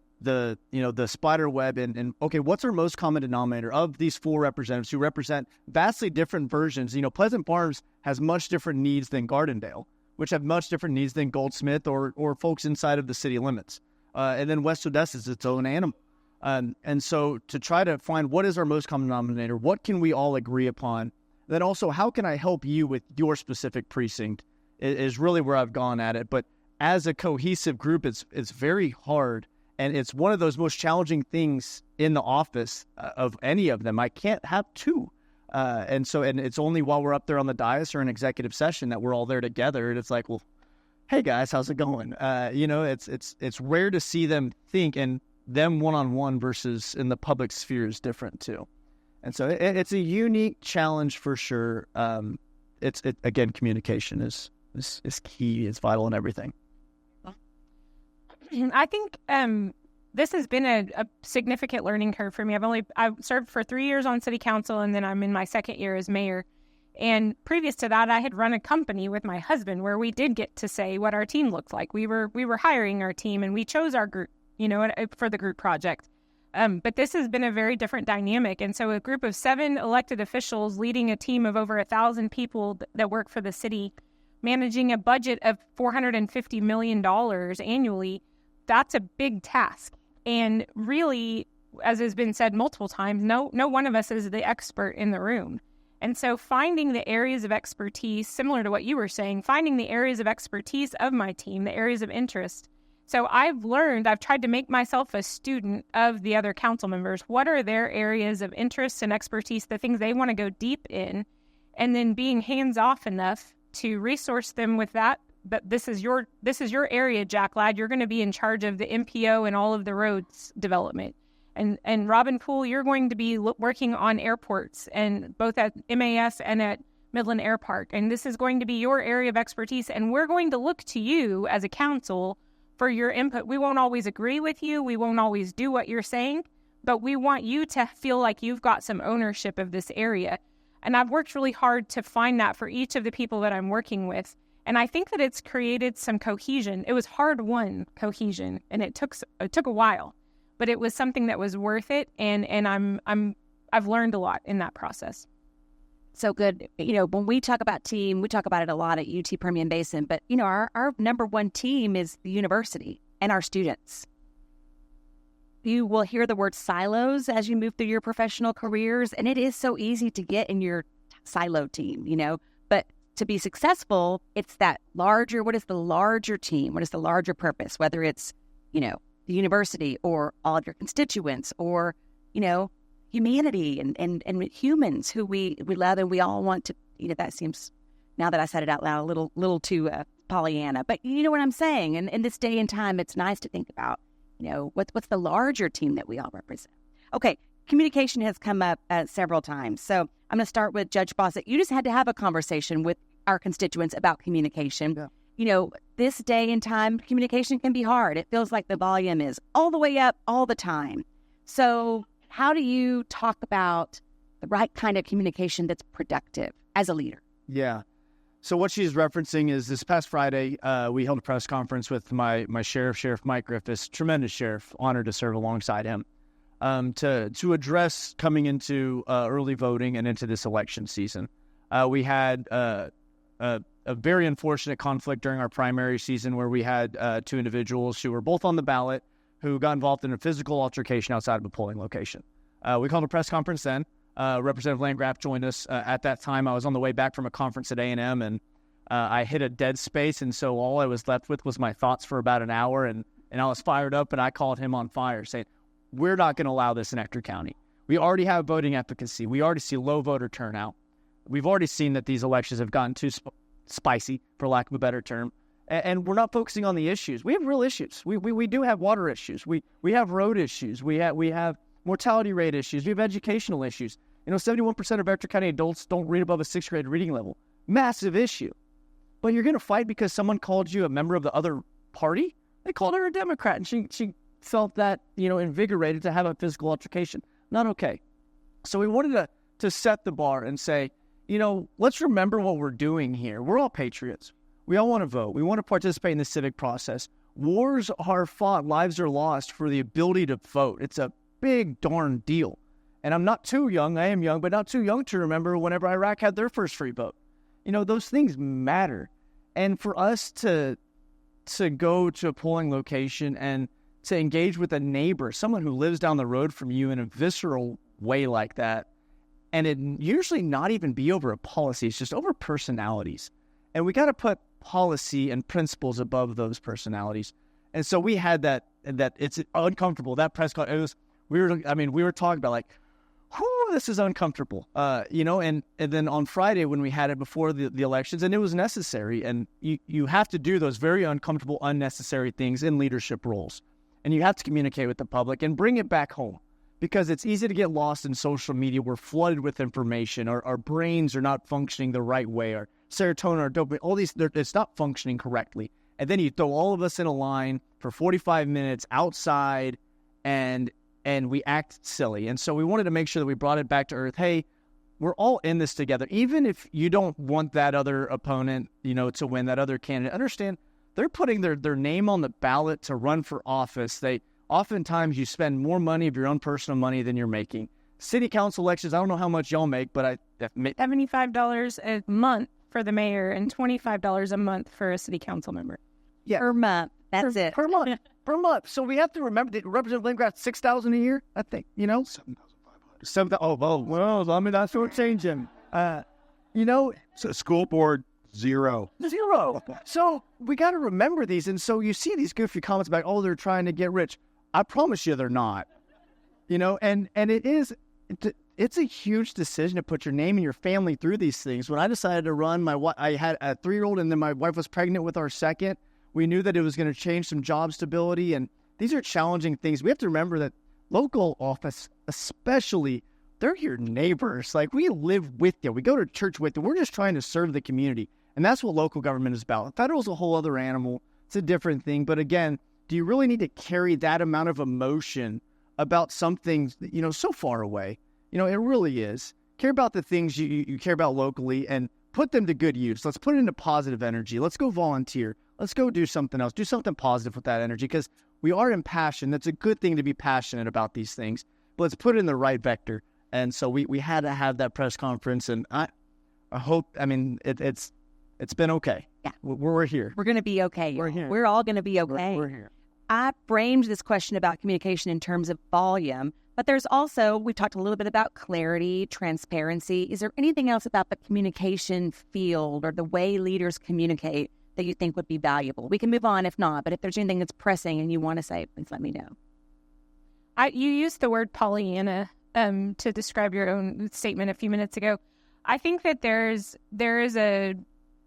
spider web in, okay, what's our most common denominator of these 4 representatives who represent vastly different versions? Pleasant Farms has much different needs than Gardendale, which have much different needs than Goldsmith or folks inside of the city limits. And then West Odessa is its own animal. And so to try to find what is our most common denominator, what can we all agree upon, then also how can I help you with your specific precinct is really where I've gone at it. But as a cohesive group, it's very hard. And it's one of those most challenging things in the office of any of them. I can't have 2. And it's only while we're up there on the dais or in executive session that we're all there together. And it's like, well, hey guys, how's it going? It's rare to see them think, and them one-on-one versus in the public sphere is different too. And so it's a unique challenge for sure. Again, communication is key. It's vital in everything. I think this has been a significant learning curve for me. I've served for 3 years on city council, and then I'm in my 2nd year as mayor. And previous to that, I had run a company with my husband where we did get to say what our team looked like. We were hiring our team, and we chose our group, for the group project. But this has been a very different dynamic. And so a group of 7 elected officials leading a team of over 1,000 people that work for the city, managing a budget of $450 million annually, that's a big task. And really, as has been said multiple times, no one of us is the expert in the room. And so finding the areas of expertise, similar to what you were saying, finding the areas of expertise of my team, the areas of interest. So I've tried to make myself a student of the other council members. What are their areas of interest and expertise, the things they want to go deep in, and then being hands-off enough to resource them with that. But this is your area, Jack Ladd. You're going to be in charge of the MPO and all of the roads development. And Robin Poole, you're going to be working on airports, and both at MAS and at Midland Air Park. And this is going to be your area of expertise. And we're going to look to you as a council for your input. We won't always agree with you. We won't always do what you're saying, but we want you to feel like you've got some ownership of this area. And I've worked really hard to find that for each of the people that I'm working with. And I think that it's created some cohesion. It was hard-won cohesion, and it took a while, but it was something that was worth it. And I've learned a lot in that process. So good. When we talk about team, we talk about it a lot at UT Permian Basin, but our number one team is the university and our students. You will hear the word silos as you move through your professional careers, and it is so easy to get in your silo team, but to be successful, it's that larger, what is the larger team? What is the larger purpose? Whether it's, the university or all of your constituents or, humanity and humans who we love and we all want to, that seems, now that I said it out loud, a little too Pollyanna, but you know what I'm saying? And in this day and time, it's nice to think about, what's the larger team that we all represent? Okay, communication has come up several times. So I'm going to start with Judge Fawcett. You just had to have a conversation with our constituents about communication. Yeah. This day and time, communication can be hard. It feels like the volume is all the way up all the time. So how do you talk about the right kind of communication that's productive as a leader? Yeah. So what she's referencing is this past Friday, we held a press conference with my sheriff, Sheriff Mike Griffiths, tremendous sheriff, honored to serve alongside him, to address coming into early voting and into this election season. We had a very unfortunate conflict during our primary season where we had two individuals who were both on the ballot who got involved in a physical altercation outside of a polling location. We called a press conference then. Representative Landgraf joined us. At that time, I was on the way back from a conference at A&M, and I hit a dead space, and so all I was left with was my thoughts for about an hour, and I was fired up, and I called him on fire, saying, we're not going to allow this in Ector County. We already have voting efficacy. We already see low voter turnout. We've already seen that these elections have gotten too spicy, for lack of a better term, and we're not focusing on the issues. We have real issues. We do have water issues. We have road issues. We have mortality rate issues. We have educational issues. 71% of Ector County adults don't read above a 6th grade reading level. Massive issue. But you're going to fight because someone called you a member of the other party? They called her a Democrat, and she felt that, invigorated to have a physical altercation. Not okay. So we wanted to set the bar and say, let's remember what we're doing here. We're all patriots. We all want to vote. We want to participate in the civic process. Wars are fought, lives are lost for the ability to vote. It's a big darn deal. And I'm not too young. I am young, but not too young to remember whenever Iraq had their first free vote. Those things matter. And for us to go to a polling location and to engage with a neighbor, someone who lives down the road from you in a visceral way like that, and it usually not even be over a policy, it's just over personalities. And we got to put policy and principles above those personalities. And so we had that it's uncomfortable. That press conference, we were talking about like, this is uncomfortable, and then on Friday when we had it before the elections, and it was necessary, and you have to do those very uncomfortable, unnecessary things in leadership roles, and you have to communicate with the public and bring it back home, because it's easy to get lost in social media. We're flooded with information. Our brains are not functioning the right way. Our serotonin, our dopamine, all these, it's not functioning correctly. And then you throw all of us in a line for 45 minutes outside, and we act silly. And so we wanted to make sure that we brought it back to earth. Hey, we're all in this together. Even if you don't want that other opponent, to win, that other candidate, understand they're putting their name on the ballot to run for office. Oftentimes you spend more money of your own personal money than you're making. City council elections, I don't know how much y'all make, but $75 a month for the mayor and $25 a month for a city council member. Yeah. Per month. That's it. Per month. per month. So we have to remember that Representative Landgraf, $6,000 a year, I think, 7,500. Well, I mean, I shortchange him. So school board, zero. So we got to remember these. And so you see these goofy comments about, oh, they're trying to get rich. I promise you they're not. And it's a huge decision to put your name and your family through these things. When I decided to run, I had a 3-year-old, and then my wife was pregnant with our second. We knew that it was going to change some job stability, and these are challenging things. We have to remember that local office, especially, they're your neighbors. Like, we live with you. We go to church with you. We're just trying to serve the community, and that's what local government is about. Federal's a whole other animal. It's a different thing. But again, do you really need to carry that amount of emotion about something, so far away? It really is. Care about the things you care about locally and put them to good use. Let's put it into positive energy. Let's go volunteer. Let's go do something else. Do something positive with that energy, because we are impassioned. That's a good thing to be passionate about these things. But let's put it in the right vector. And so we had to have that press conference, and I hope, it's been okay. Yeah. We're here. We're going to be okay. We're here. We're all going to be okay. We're here. I framed this question about communication in terms of volume, but there's also, we talked a little bit about clarity, transparency. Is there anything else about the communication field or the way leaders communicate that you think would be valuable? We can move on if not, but if there's anything that's pressing and you want to say, please let me know. You used the word Pollyanna to describe your own statement a few minutes ago. I think that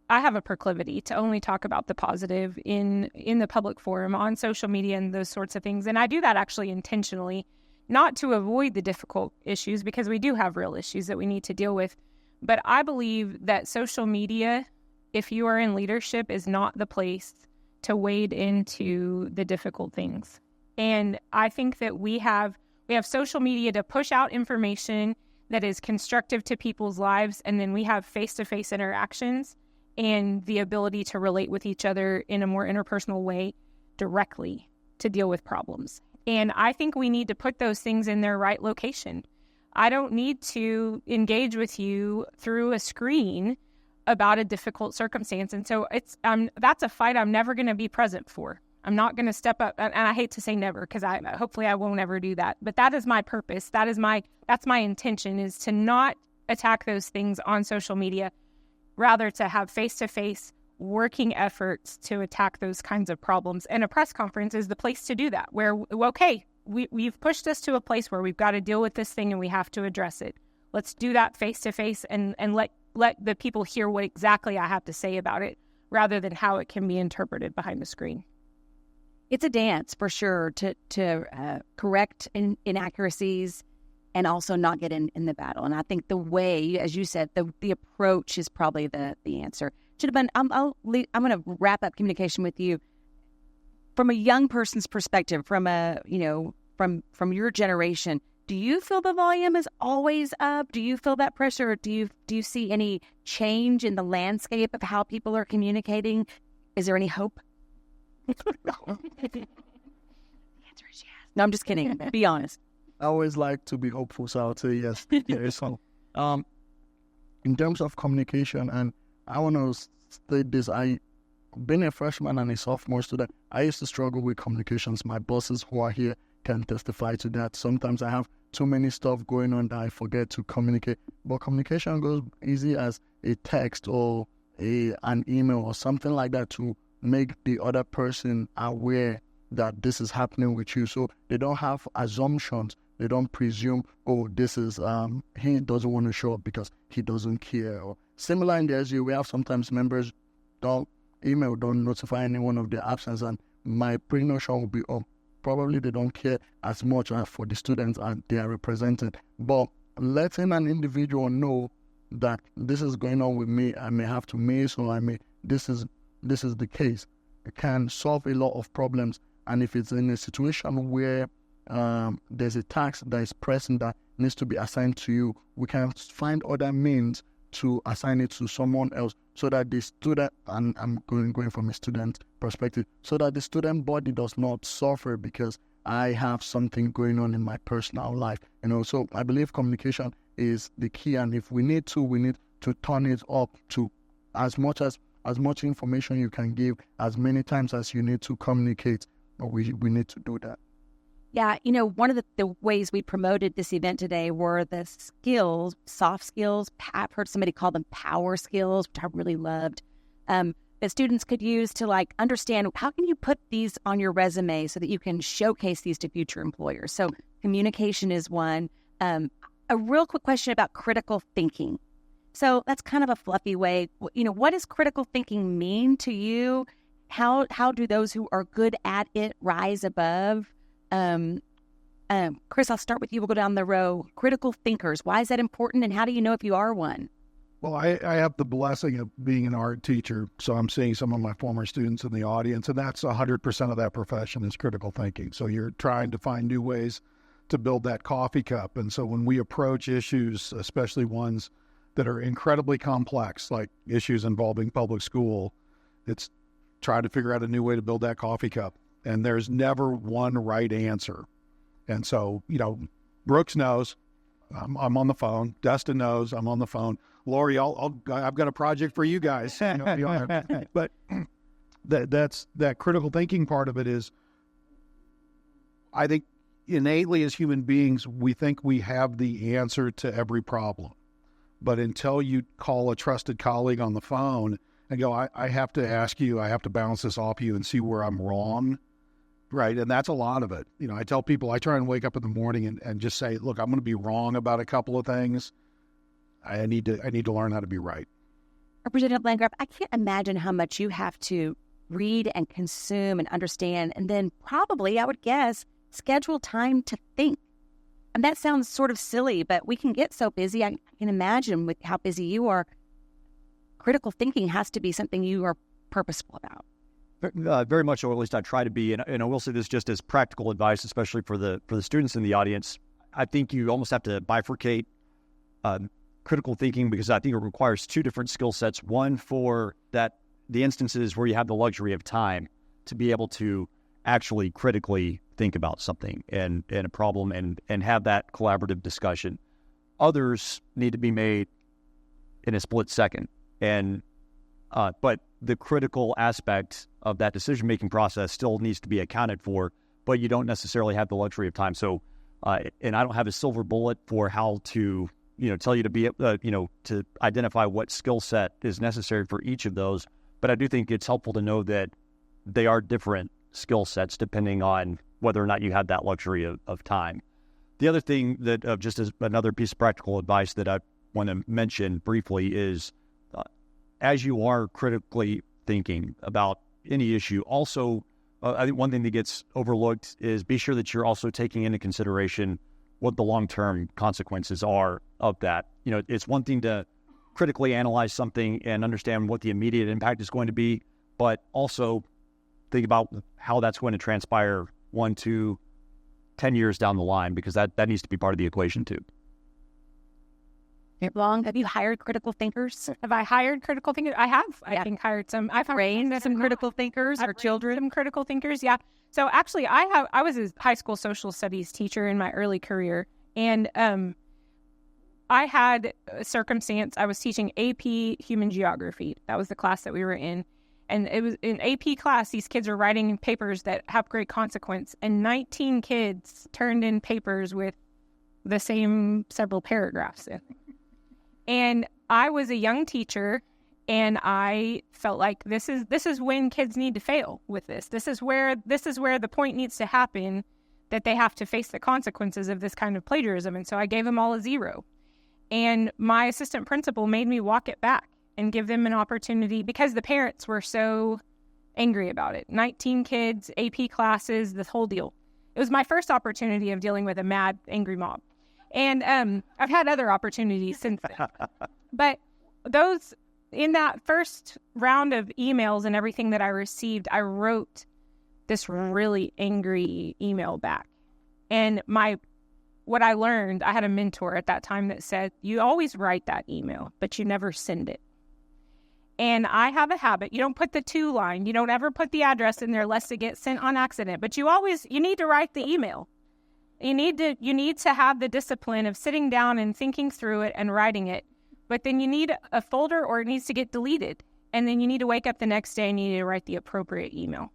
I have a proclivity to only talk about the positive in the public forum, on social media and those sorts of things. And I do that actually intentionally, not to avoid the difficult issues, because we do have real issues that we need to deal with. But I believe that social media, if you are in leadership, is not the place to wade into the difficult things. And I think that we have social media to push out information that is constructive to people's lives, and then we have face-to-face interactions and the ability to relate with each other in a more interpersonal way directly to deal with problems. And I think we need to put those things in their right location. I don't need to engage with you through a screen about a difficult circumstance. And so that's a fight I'm never going to be present for. I'm not going to step up, and I hate to say never, because hopefully I won't ever do that. But that is my purpose. That's my intention, is to not attack those things on social media, rather to have face-to-face working efforts to attack those kinds of problems. And a press conference is the place to do that, where, okay, we've pushed us to a place where we've got to deal with this thing and we have to address it. Let's do that face-to-face and let the people hear what exactly I have to say about it, rather than how it can be interpreted behind the screen. It's a dance, for sure, to correct inaccuracies and also not get in the battle. And I think the way, as you said, the approach is probably the answer. Chidubem, I'm going to wrap up communication with you from a young person's perspective, from your generation. Do you feel the volume is always up? Do you feel that pressure? Do you see any change in the landscape of how people are communicating? Is there any hope? The answer is yes. No, I'm just kidding. Be honest. I always like to be hopeful, so I'll say yes. So, in terms of communication, and I want to state this, being a freshman and a sophomore student, I used to struggle with communications. My bosses who are here can testify to that. Sometimes I have too many stuff going on that I forget to communicate. But communication goes easy as a text or an email or something like that to make the other person aware that this is happening with you. So they don't have assumptions. They don't presume, oh, this is, he doesn't want to show up because he doesn't care. Or similar in the SU, we have sometimes members don't notify anyone of their absence, and my pre-notion will be, oh, probably they don't care as much for the students and they are represented. But letting an individual know that this is going on with me, I may have to miss, or this is the case, it can solve a lot of problems. And if it's in a situation where there's a task that is pressing that needs to be assigned to you, we can find other means to assign it to someone else, so that the student, and I'm going from a student perspective, so that the student body does not suffer because I have something going on in my personal life. So I believe communication is the key, and if we need to turn it up to as much information you can give, as many times as you need to communicate. we need to do that. Yeah, one of the ways we promoted this event today were the skills, soft skills. I've heard somebody call them power skills, which I really loved, that students could use to understand how can you put these on your resume so that you can showcase these to future employers. So communication is one. A real quick question about critical thinking. So that's kind of a fluffy way. What does critical thinking mean to you? How do those who are good at it rise above? Chris, I'll start with you. We'll go down the row. Critical thinkers. Why is that important, and how do you know if you are one? Well, I have the blessing of being an art teacher, so I'm seeing some of my former students in the audience, and that's 100% of that profession is critical thinking. So you're trying to find new ways to build that coffee cup. And so when we approach issues, especially ones that are incredibly complex, like issues involving public school, it's trying to figure out a new way to build that coffee cup. And there's never one right answer. And so, Brooks knows I'm on the phone. Dustin knows I'm on the phone. Lori, I've got a project for you guys. But that's that critical thinking part of it is, I think innately as human beings, we think we have the answer to every problem. But until you call a trusted colleague on the phone and go, I have to ask you, I have to bounce this off you and see where I'm wrong, right? And that's a lot of it. I tell people, I try and wake up in the morning and just say, look, I'm going to be wrong about a couple of things. I need to learn how to be right. Representative Landgraf, I can't imagine how much you have to read and consume and understand, and then probably, I would guess, schedule time to think. And that sounds sort of silly, but we can get so busy. I can imagine with how busy you are. Critical thinking has to be something you are purposeful about. Very much, or at least I try to be. And I will say this just as practical advice, especially for the students in the audience. I think you almost have to bifurcate critical thinking, because I think it requires two different skill sets. One for the instances where you have the luxury of time to be able to actually critically think about something and a problem and have that collaborative discussion. Others need to be made in a split second. But the critical aspect of that decision-making process still needs to be accounted for, but you don't necessarily have the luxury of time. So, and I don't have a silver bullet for how to, tell you to be, to identify what skill set is necessary for each of those. But I do think it's helpful to know that they are different skill sets depending on whether or not you have that luxury of time. The other thing that, just as another piece of practical advice that I want to mention briefly is, as you are critically thinking about any issue, also, I think one thing that gets overlooked is be sure that you're also taking into consideration what the long-term consequences are of that. It's one thing to critically analyze something and understand what the immediate impact is going to be, but also think about how that's going to transpire 1, 2, 10 years down the line, because that needs to be part of the equation too. Blong, have you hired critical thinkers? Have I hired critical thinkers? I have. I think hired some. I've trained some critical thinkers or children. Some critical thinkers, yeah. So actually, I was a high school social studies teacher in my early career, and I had a circumstance. I was teaching AP Human Geography. That was the class that we were in, and it was in AP class. These kids are writing papers that have great consequence, and 19 kids turned in papers with the same several paragraphs in. And I was a young teacher, and I felt like this is when kids need to fail with this. This is where the point needs to happen, that they have to face the consequences of this kind of plagiarism. And so I gave them all a 0. And my assistant principal made me walk it back and give them an opportunity, because the parents were so angry about it. 19 kids, AP classes, this whole deal. It was my first opportunity of dealing with a mad, angry mob. And I've had other opportunities since then. But those, in that first round of emails and everything that I received, I wrote this really angry email back. And what I learned, I had a mentor at that time that said, you always write that email, but you never send it. And I have a habit. You don't put the to line. You don't ever put the address in there lest it gets sent on accident. But you need to write the email. You need to have the discipline of sitting down and thinking through it and writing it. But then you need a folder, or it needs to get deleted. And then you need to wake up the next day and you need to write the appropriate email.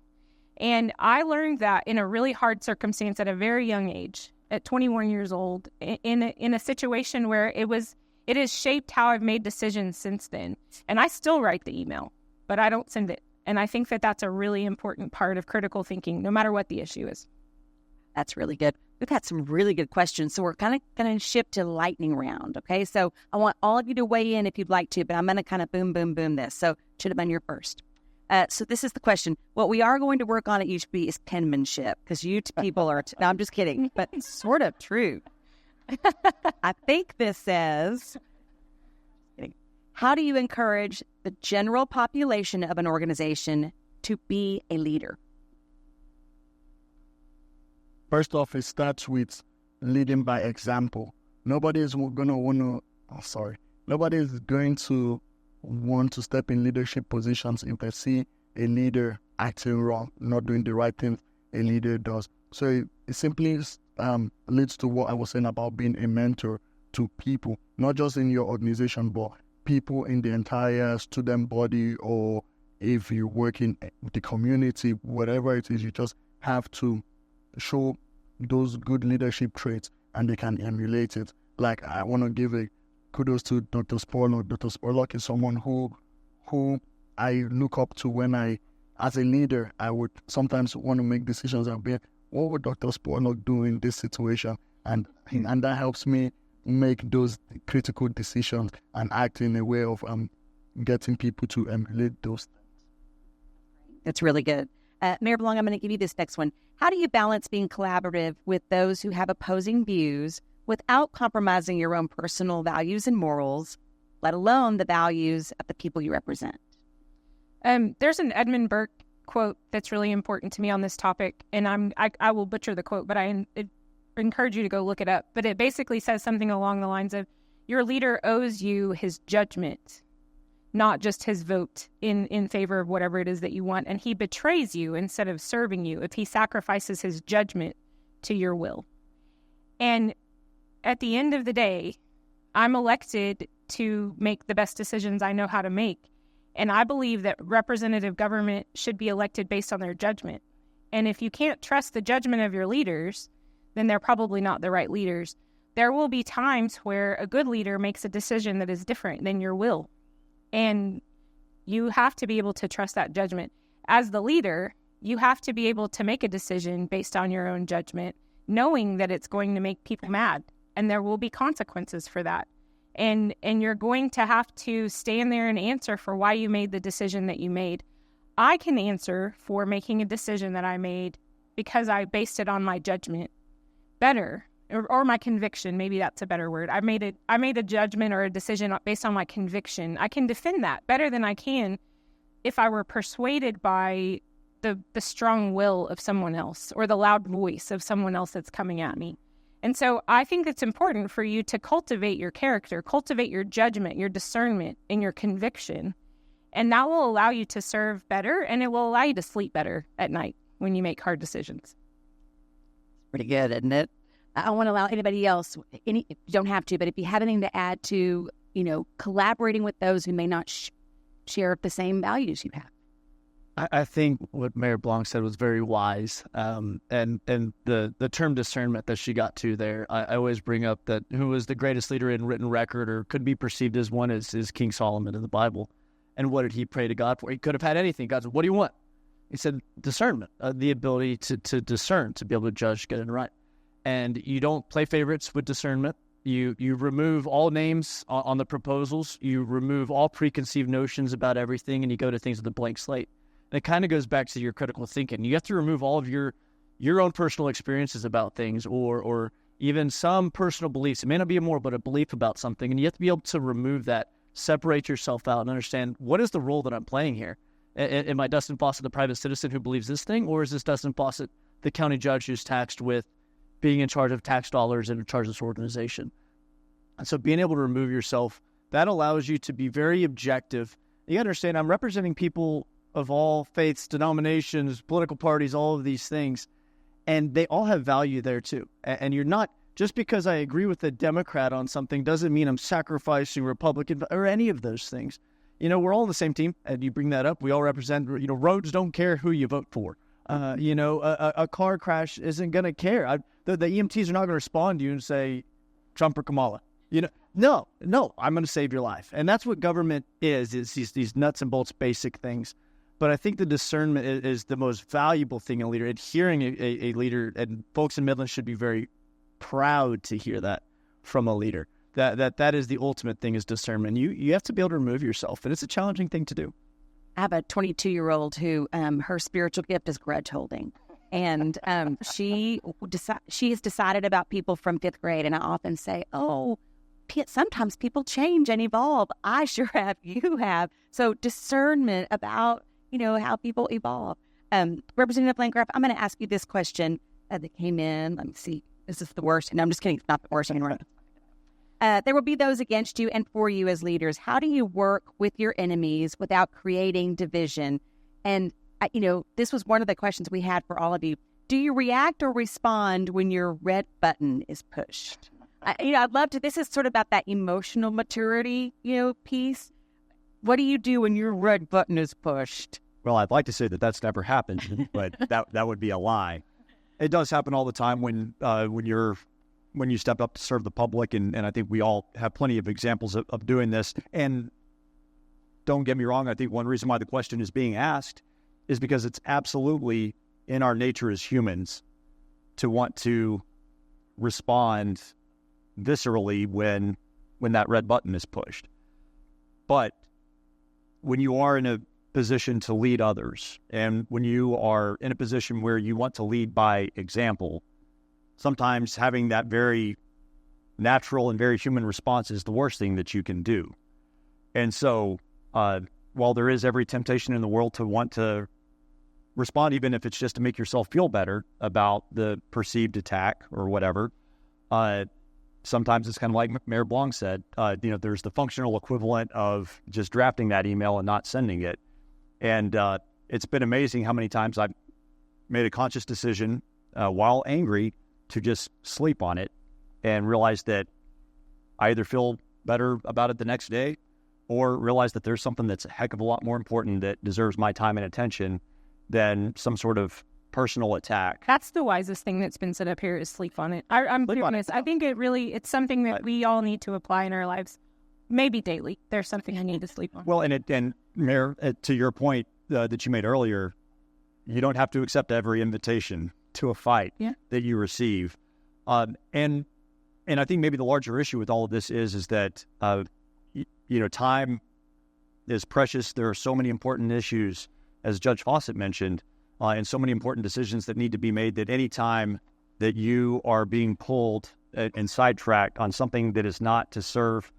And I learned that in a really hard circumstance at a very young age, at 21 years old, in a situation where it has shaped how I've made decisions since then. And I still write the email, but I don't send it. And I think that that's a really important part of critical thinking, no matter what the issue is. That's really good. We've had some really good questions, so we're kind of going to shift to lightning round, okay? So I want all of you to weigh in if you'd like to, but I'm going to kind of boom, boom, boom this. So Chidubem, you're first. So this is the question. What we are going to work on at UTPB is penmanship, because you people are, no, I'm just kidding, but it's sort of true. I think this says, how do you encourage the general population of an organization to be a leader? First off, it starts with leading by example. Nobody is going to want to step in leadership positions if they see a leader acting wrong, not doing the right thing a leader does. So it simply leads to what I was saying about being a mentor to people, not just in your organization, but people in the entire student body, or if you work in the community, whatever it is, you just have to show those good leadership traits and they can emulate it. Like, I want to give a kudos to Dr. Spurlock. Dr. Spurlock is someone who I look up to when as a leader, I would sometimes want to make decisions and be, what would Dr. Spurlock do in this situation? And that helps me make those critical decisions and act in a way of getting people to emulate those things. That's really good. Mayor Blong, I'm going to give you this next one. How do you balance being collaborative with those who have opposing views without compromising your own personal values and morals, let alone the values of the people you represent? There's an Edmund Burke quote that's really important to me on this topic, and I will butcher the quote, but I encourage you to go look it up. But it basically says something along the lines of, your leader owes you his judgment, not just his vote in favor of whatever it is that you want. And he betrays you instead of serving you if he sacrifices his judgment to your will. And at the end of the day, I'm elected to make the best decisions I know how to make. And I believe that representative government should be elected based on their judgment. And if you can't trust the judgment of your leaders, then they're probably not the right leaders. There will be times where a good leader makes a decision that is different than your will. And you have to be able to trust that judgment. As the leader, you have to be able to make a decision based on your own judgment, knowing that it's going to make people mad, and there will be consequences for that. And you're going to have to stand there and answer for why you made the decision that you made. I can answer for making a decision that I made because I based it on my judgment better, or my conviction. Maybe that's a better word. I made a judgment or a decision based on my conviction. I can defend that better than I can if I were persuaded by the strong will of someone else or the loud voice of someone else that's coming at me. And so I think it's important for you to cultivate your character, cultivate your judgment, your discernment, and your conviction. And that will allow you to serve better, and it will allow you to sleep better at night when you make hard decisions. Pretty good, isn't it? I don't want to allow anybody else, you don't have to, but if you have anything to add to, collaborating with those who may not share the same values you have. I think what Mayor Blong said was very wise, and the term discernment that she got to there, I always bring up that who was the greatest leader in written record, or could be perceived as one, is King Solomon in the Bible. And what did he pray to God for? He could have had anything. God said, what do you want? He said discernment, the ability to discern, to be able to judge good and right. And you don't play favorites with discernment. You remove all names on the proposals. You remove all preconceived notions about everything, and you go to things with a blank slate. And it kind of goes back to your critical thinking. You have to remove all of your own personal experiences about things, or even some personal beliefs. It may not be a moral, but a belief about something. And you have to be able to remove that, separate yourself out, and understand, what is the role that I'm playing here? Am I Dustin Fawcett, the private citizen who believes this thing? Or is this Dustin Fawcett, the county judge who's tasked with being in charge of tax dollars and in charge of this organization? And so being able to remove yourself, that allows you to be very objective. You understand, I'm representing people of all faiths, denominations, political parties, all of these things, and they all have value there too. And you're not, just because I agree with a Democrat on something doesn't mean I'm sacrificing Republican or any of those things. We're all on the same team, and you bring that up. We all represent, roads don't care who you vote for. A car crash isn't going to care. The EMTs are not going to respond to you and say, Trump or Kamala. No, I'm going to save your life. And that's what government is these nuts and bolts basic things. But I think the discernment is the most valuable thing in a leader. And hearing a leader, and folks in Midland should be very proud to hear that from a leader. That is the ultimate thing, is discernment. You have to be able to remove yourself, and it's a challenging thing to do. I have a 22-year-old who her spiritual gift is grudge holding. And she has decided about people from 5th grade. And I often say, sometimes people change and evolve. I sure have. You have. So discernment about, how people evolve. Representative Landgraf, I'm going to ask you this question that came in. Let me see. Is this the worst? No, I'm just kidding. It's not the worst anymore. There will be those against you and for you as leaders. How do you work with your enemies without creating division? And, this was one of the questions we had for all of you. Do you react or respond when your red button is pushed? I'd love to. This is sort of about that emotional maturity, piece. What do you do when your red button is pushed? Well, I'd like to say that that's never happened, but that would be a lie. It does happen all the time when you step up to serve the public, and I think we all have plenty of examples of doing this. And don't get me wrong, I think one reason why the question is being asked is because it's absolutely in our nature as humans to want to respond viscerally when that red button is pushed. But when you are in a position to lead others, and when you are in a position where you want to lead by example, sometimes having that very natural and very human response is the worst thing that you can do. And so while there is every temptation in the world to want to respond, even if it's just to make yourself feel better about the perceived attack or whatever, sometimes it's kind of like Mayor Blong said, there's the functional equivalent of just drafting that email and not sending it. And it's been amazing how many times I've made a conscious decision while angry to just sleep on it and realize that I either feel better about it the next day or realize that there's something that's a heck of a lot more important that deserves my time and attention than some sort of personal attack. That's the wisest thing that's been said up here, is sleep on it. I'm being honest. I think it's something that we all need to apply in our lives, maybe daily. There's something I need to sleep on. Well, and Mayor, to your point that you made earlier, you don't have to accept every invitation to a fight that you receive. And I think maybe the larger issue with all of this is that, time is precious. There are so many important issues, as Judge Fawcett mentioned, and so many important decisions that need to be made, that any time that you are being pulled and sidetracked on something that is not to serve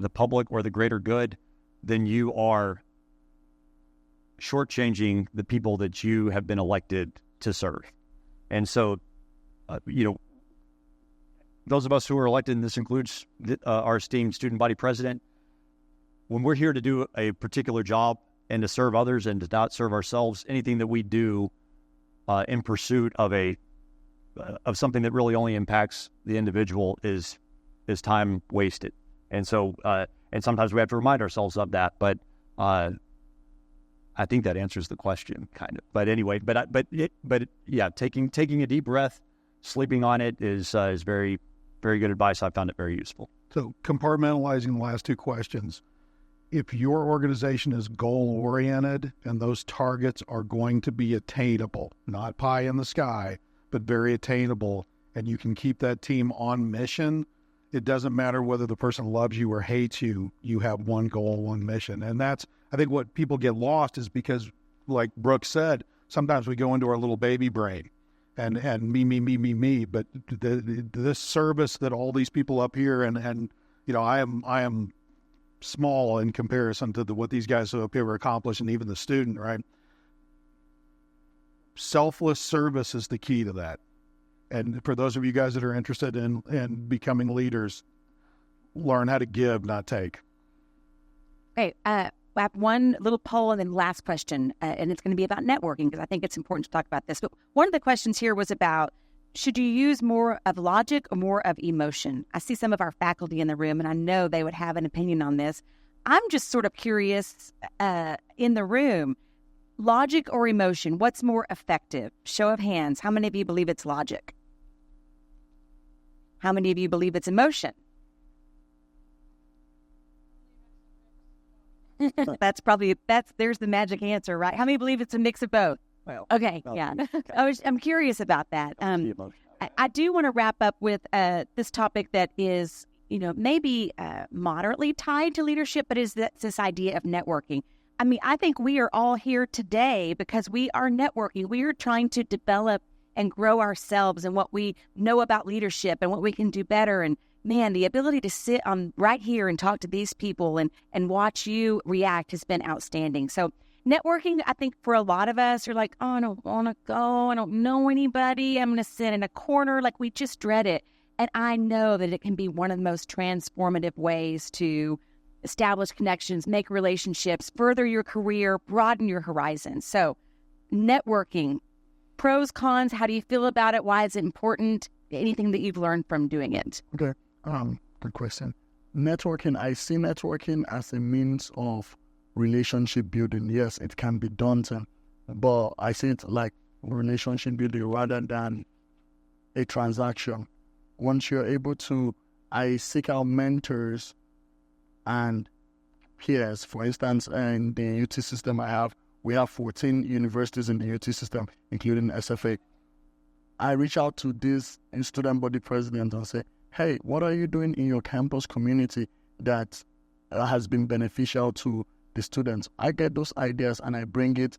the public or the greater good, then you are shortchanging the people that you have been elected to serve. And so, those of us who are elected, and this includes our esteemed student body president, when we're here to do a particular job and to serve others and to not serve ourselves, anything that we do in pursuit of something that really only impacts the individual is time wasted. And so, and sometimes we have to remind ourselves of that. But I think that answers the question, kind of. But anyway, taking a deep breath, sleeping on it is very, very good advice. I found it very useful. So compartmentalizing the last two questions. If your organization is goal-oriented and those targets are going to be attainable, not pie in the sky, but very attainable, and you can keep that team on mission, it doesn't matter whether the person loves you or hates you, you have one goal, one mission. And that's, I think, what people get lost is because, like Brooke said, sometimes we go into our little baby brain and me. But this service that all these people up here and I am small in comparison to what these guys up here accomplish, and even the student, right? Selfless service is the key to that. And for those of you guys that are interested in becoming leaders, learn how to give, not take. Okay, I have one little poll and then last question, and it's going to be about networking because I think it's important to talk about this. But one of the questions here was about, should you use more of logic or more of emotion? I see some of our faculty in the room, and I know they would have an opinion on this. I'm just sort of curious in the room, Logic or emotion? What's more effective? Show of hands. How many of you believe it's logic? How many of you believe it's emotion? There's the magic answer, right? How many believe it's a mix of both? Well, okay, yeah. I'm curious about that. I do want to wrap up with this topic that is, maybe moderately tied to leadership, but is this idea of networking. I mean, I think we are all here today because we are networking. We are trying to develop and grow ourselves and what we know about leadership and what we can do better. And man, the ability to sit on right here and talk to these people and watch you react has been outstanding. So networking, I think for a lot of us are like, oh, I don't want to go. I don't know anybody. I'm going to sit in a corner. Like we just dread it. And I know that it can be one of the most transformative ways to establish connections, make relationships, further your career, broaden your horizons. So networking, pros, cons, how do you feel about it? Why is it important? Anything that you've learned from doing it? Okay, good question. Networking, I see networking as a means of relationship building. Yes, it can be daunting, but I see it like relationship building rather than a transaction. Once you're able to, I seek out mentors and peers. For instance, in the UT system we have 14 universities in the UT system, including SFA. I reach out to this student body president and say, hey, what are you doing in your campus community that has been beneficial to the students? I get those ideas and I bring it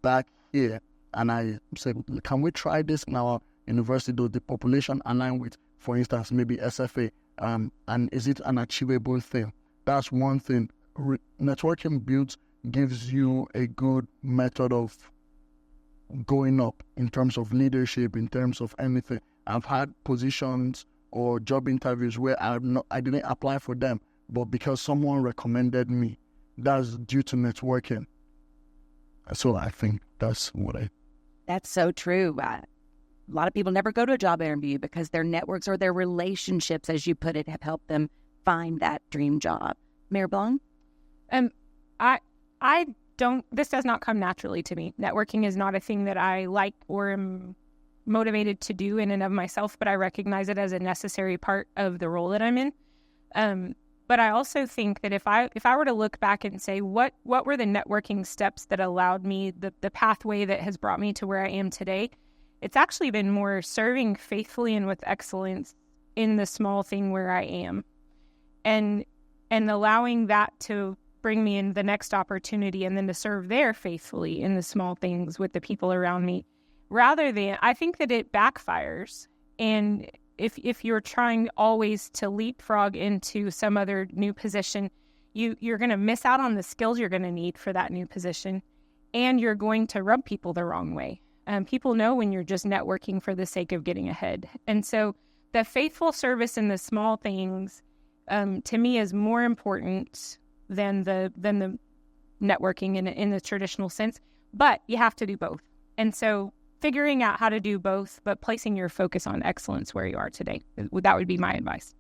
back here and I say, can we try this in our university? Does the population align with, for instance, maybe SFA? And is it an achievable thing? That's one thing. Networking gives you a good method of going up in terms of leadership, in terms of anything. I've had positions or job interviews where I didn't apply for them, but because someone recommended me, that's due to networking. So I think that's That's so true. A lot of people never go to a job interview because their networks or their relationships, as you put it, have helped them find that dream job. Mayor Blong? This does not come naturally to me. Networking is not a thing that I like or am motivated to do in and of myself, but I recognize it as a necessary part of the role that I'm in. But I also think that if I were to look back and say, what were the networking steps that allowed me the pathway that has brought me to where I am today, it's actually been more serving faithfully and with excellence in the small thing where I am. And allowing that to bring me in the next opportunity and then to serve there faithfully in the small things with the people around me, rather than, I think that it backfires. And if you're trying always to leapfrog into some other new position, you're going to miss out on the skills you're going to need for that new position, and you're going to rub people the wrong way. People know when you're just networking for the sake of getting ahead. And so the faithful service in the small things, to me, is more important than the networking in the traditional sense. But you have to do both. And so figuring out how to do both, but placing your focus on excellence where you are today, that would be my advice.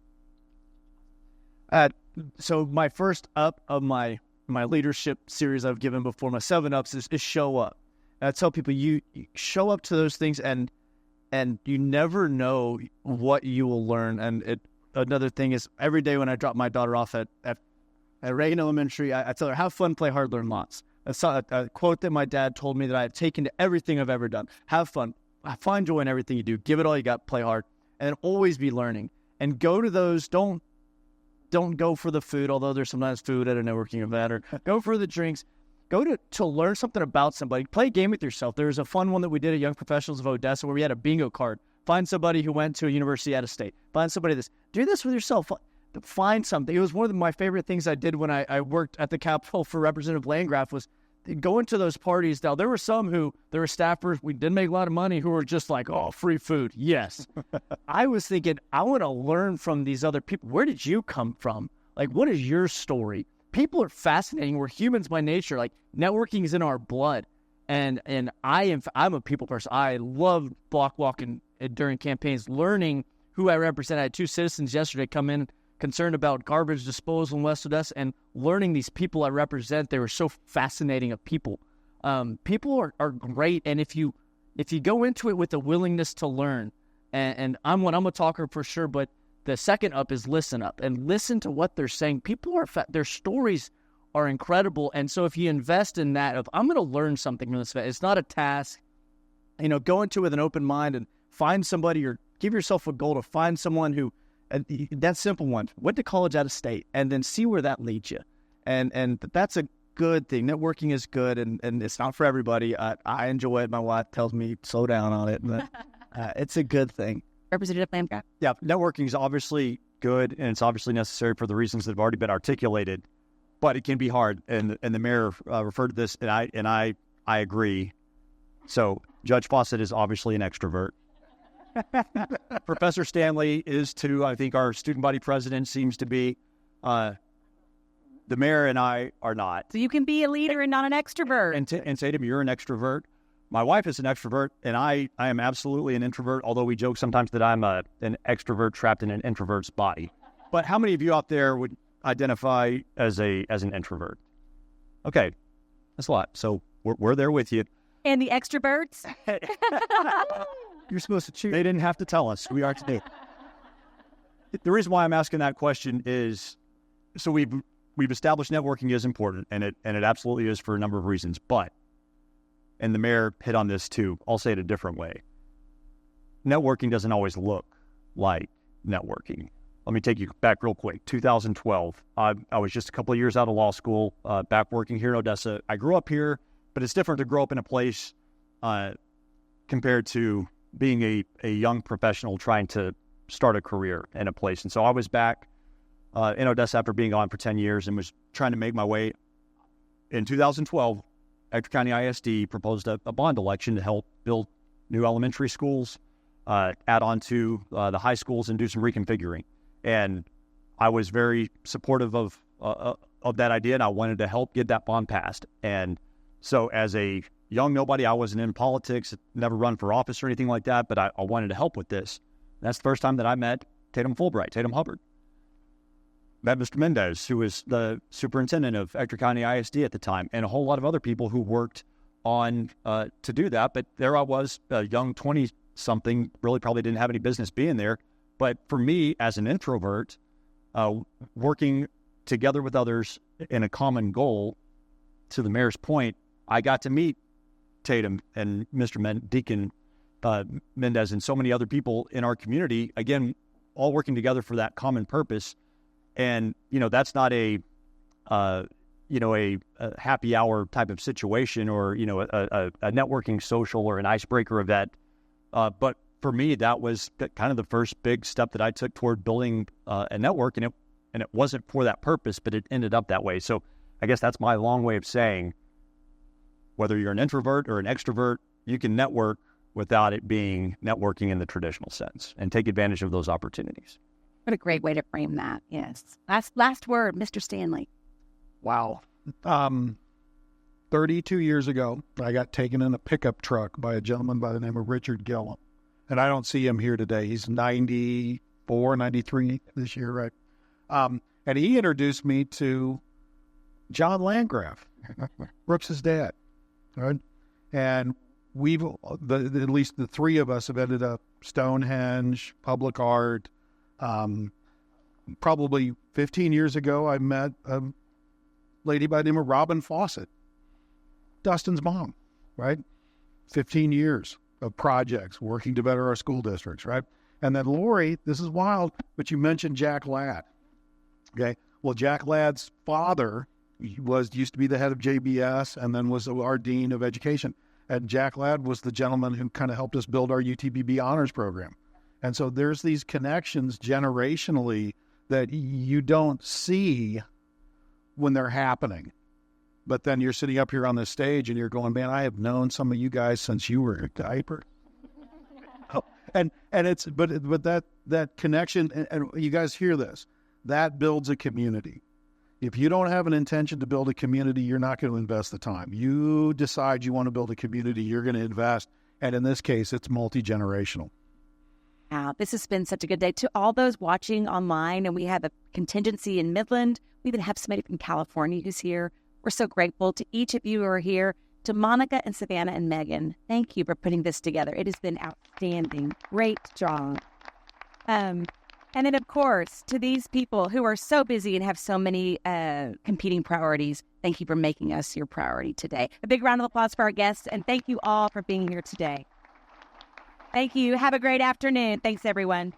So my first up of my leadership series I've given before, my 7 ups, is show up. And I tell people, you show up to those things and you never know what you will learn. And another thing is, every day when I drop my daughter off at Reagan Elementary, I tell her, have fun, play hard, learn lots. That's a quote that my dad told me that I've taken to everything I've ever done. Have fun, find joy in everything you do, give it all you got, play hard, and always be learning. And go to those, don't go for the food, although there's sometimes food at a networking event, or go for the drinks. Go to learn something about somebody. Play a game with yourself. There was a fun one that we did at Young Professionals of Odessa where we had a bingo card. Find somebody who went to a university out of state. Find somebody do this with yourself. Find something. It was one of my favorite things I did when I worked at the Capitol for Representative Landgraf, was going to those parties. Now, there were some there were staffers, we didn't make a lot of money, who were just like, oh, free food. Yes. I was thinking, I want to learn from these other people. Where did you come from? Like, what is your story? People are fascinating. We're humans by nature. Like, networking is in our blood. And I'm a people person. I love block walking during campaigns, learning who I represent. I had 2 citizens yesterday come in concerned about garbage disposal in West Odessa, and learning these people I represent. They were so fascinating of people. People are great, and if you go into it with a willingness to learn, and I'm a talker for sure, but the second up is listen up and listen to what they're saying. People their stories are incredible, and so if you invest in that, if I'm going to learn something from this, it's not a task. Go into it with an open mind and find somebody, or give yourself a goal to find someone who, that simple one, went to college out of state, and then see where that leads you. And that's a good thing. Networking is good, and it's not for everybody. I enjoy it. My wife tells me slow down on it, but it's a good thing. Representative Landgraf? Yeah, networking is obviously good, and it's obviously necessary for the reasons that have already been articulated, but it can be hard. And the mayor referred to this, and I agree. So Judge Fawcett is obviously an extrovert. Professor Stanley is too. I think our student body president seems to be. The mayor and I are not. So you can be a leader and not an extrovert. And Tatum, you're an extrovert. My wife is an extrovert, and I am absolutely an introvert, although we joke sometimes that I'm an extrovert trapped in an introvert's body. But how many of you out there would identify as an introvert? Okay, that's a lot. So we're there with you. And the extroverts? You're supposed to choose. They didn't have to tell us. We are today. The reason why I'm asking that question is, so we've established networking is important, and it absolutely is for a number of reasons. But, and the mayor hit on this too, I'll say it a different way. Networking doesn't always look like networking. Let me take you back real quick. 2012, I was just a couple of years out of law school, back working here in Odessa. I grew up here, but it's different to grow up in a place compared to being a young professional trying to start a career in a place. And so I was back in Odessa after being gone for 10 years and was trying to make my way. In 2012, Ector County ISD proposed a bond election to help build new elementary schools, add on to the high schools, and do some reconfiguring. And I was very supportive of that idea, and I wanted to help get that bond passed. And so as a young nobody, I wasn't in politics, never run for office or anything like that, but I wanted to help with this. And that's the first time that I met Tatum Hubbard. Met Mr. Mendez, who was the superintendent of Ector County ISD at the time, and a whole lot of other people who worked on to do that. But there I was, a young 20-something, really probably didn't have any business being there. But for me, as an introvert, working together with others in a common goal, to the mayor's point, I got to meet Tatum and Mr. Deacon Mendez and so many other people in our community, again, all working together for that common purpose. And, that's not a happy hour type of situation or, a networking social or an icebreaker event. But for me, that was kind of the first big step that I took toward building a network. And it wasn't for that purpose, but it ended up that way. So I guess that's my long way of saying, whether you're an introvert or an extrovert, you can network without it being networking in the traditional sense, and take advantage of those opportunities. What a great way to frame that. Yes. Last word, Mr. Stanley. Wow. 32 years ago, I got taken in a pickup truck by a gentleman by the name of Richard Gillum. And I don't see him here today. He's 94, 93 this year, right? And he introduced me to John Landgraf, Brooks's dad. Right? And we've, at least the three of us have ended up Stonehenge, public art. Probably 15 years ago, I met a lady by the name of Robin Fawcett, Dustin's mom, right? 15 years of projects working to better our school districts, right? And then Lori, this is wild, but you mentioned Jack Ladd. Okay. Well, Jack Ladd's father used to be the head of JBS and then was our dean of education. And Jack Ladd was the gentleman who kind of helped us build our UTPB honors program. And so there's these connections generationally that you don't see when they're happening. But then you're sitting up here on this stage and you're going, man, I have known some of you guys since you were a diaper. And it's but that connection, and you guys hear this, that builds a community. If you don't have an intention to build a community, you're not going to invest the time. You decide you want to build a community, you're going to invest. And in this case, it's multi-generational. Wow, this has been such a good day. To all those watching online, and we have a contingency in Midland. We even have somebody from California who's here. We're so grateful to each of you who are here. To Monica and Savannah and Megan, thank you for putting this together. It has been outstanding. Great job. And then, of course, to these people who are so busy and have so many competing priorities, thank you for making us your priority today. A big round of applause for our guests, and thank you all for being here today. Thank you. Have a great afternoon. Thanks, everyone.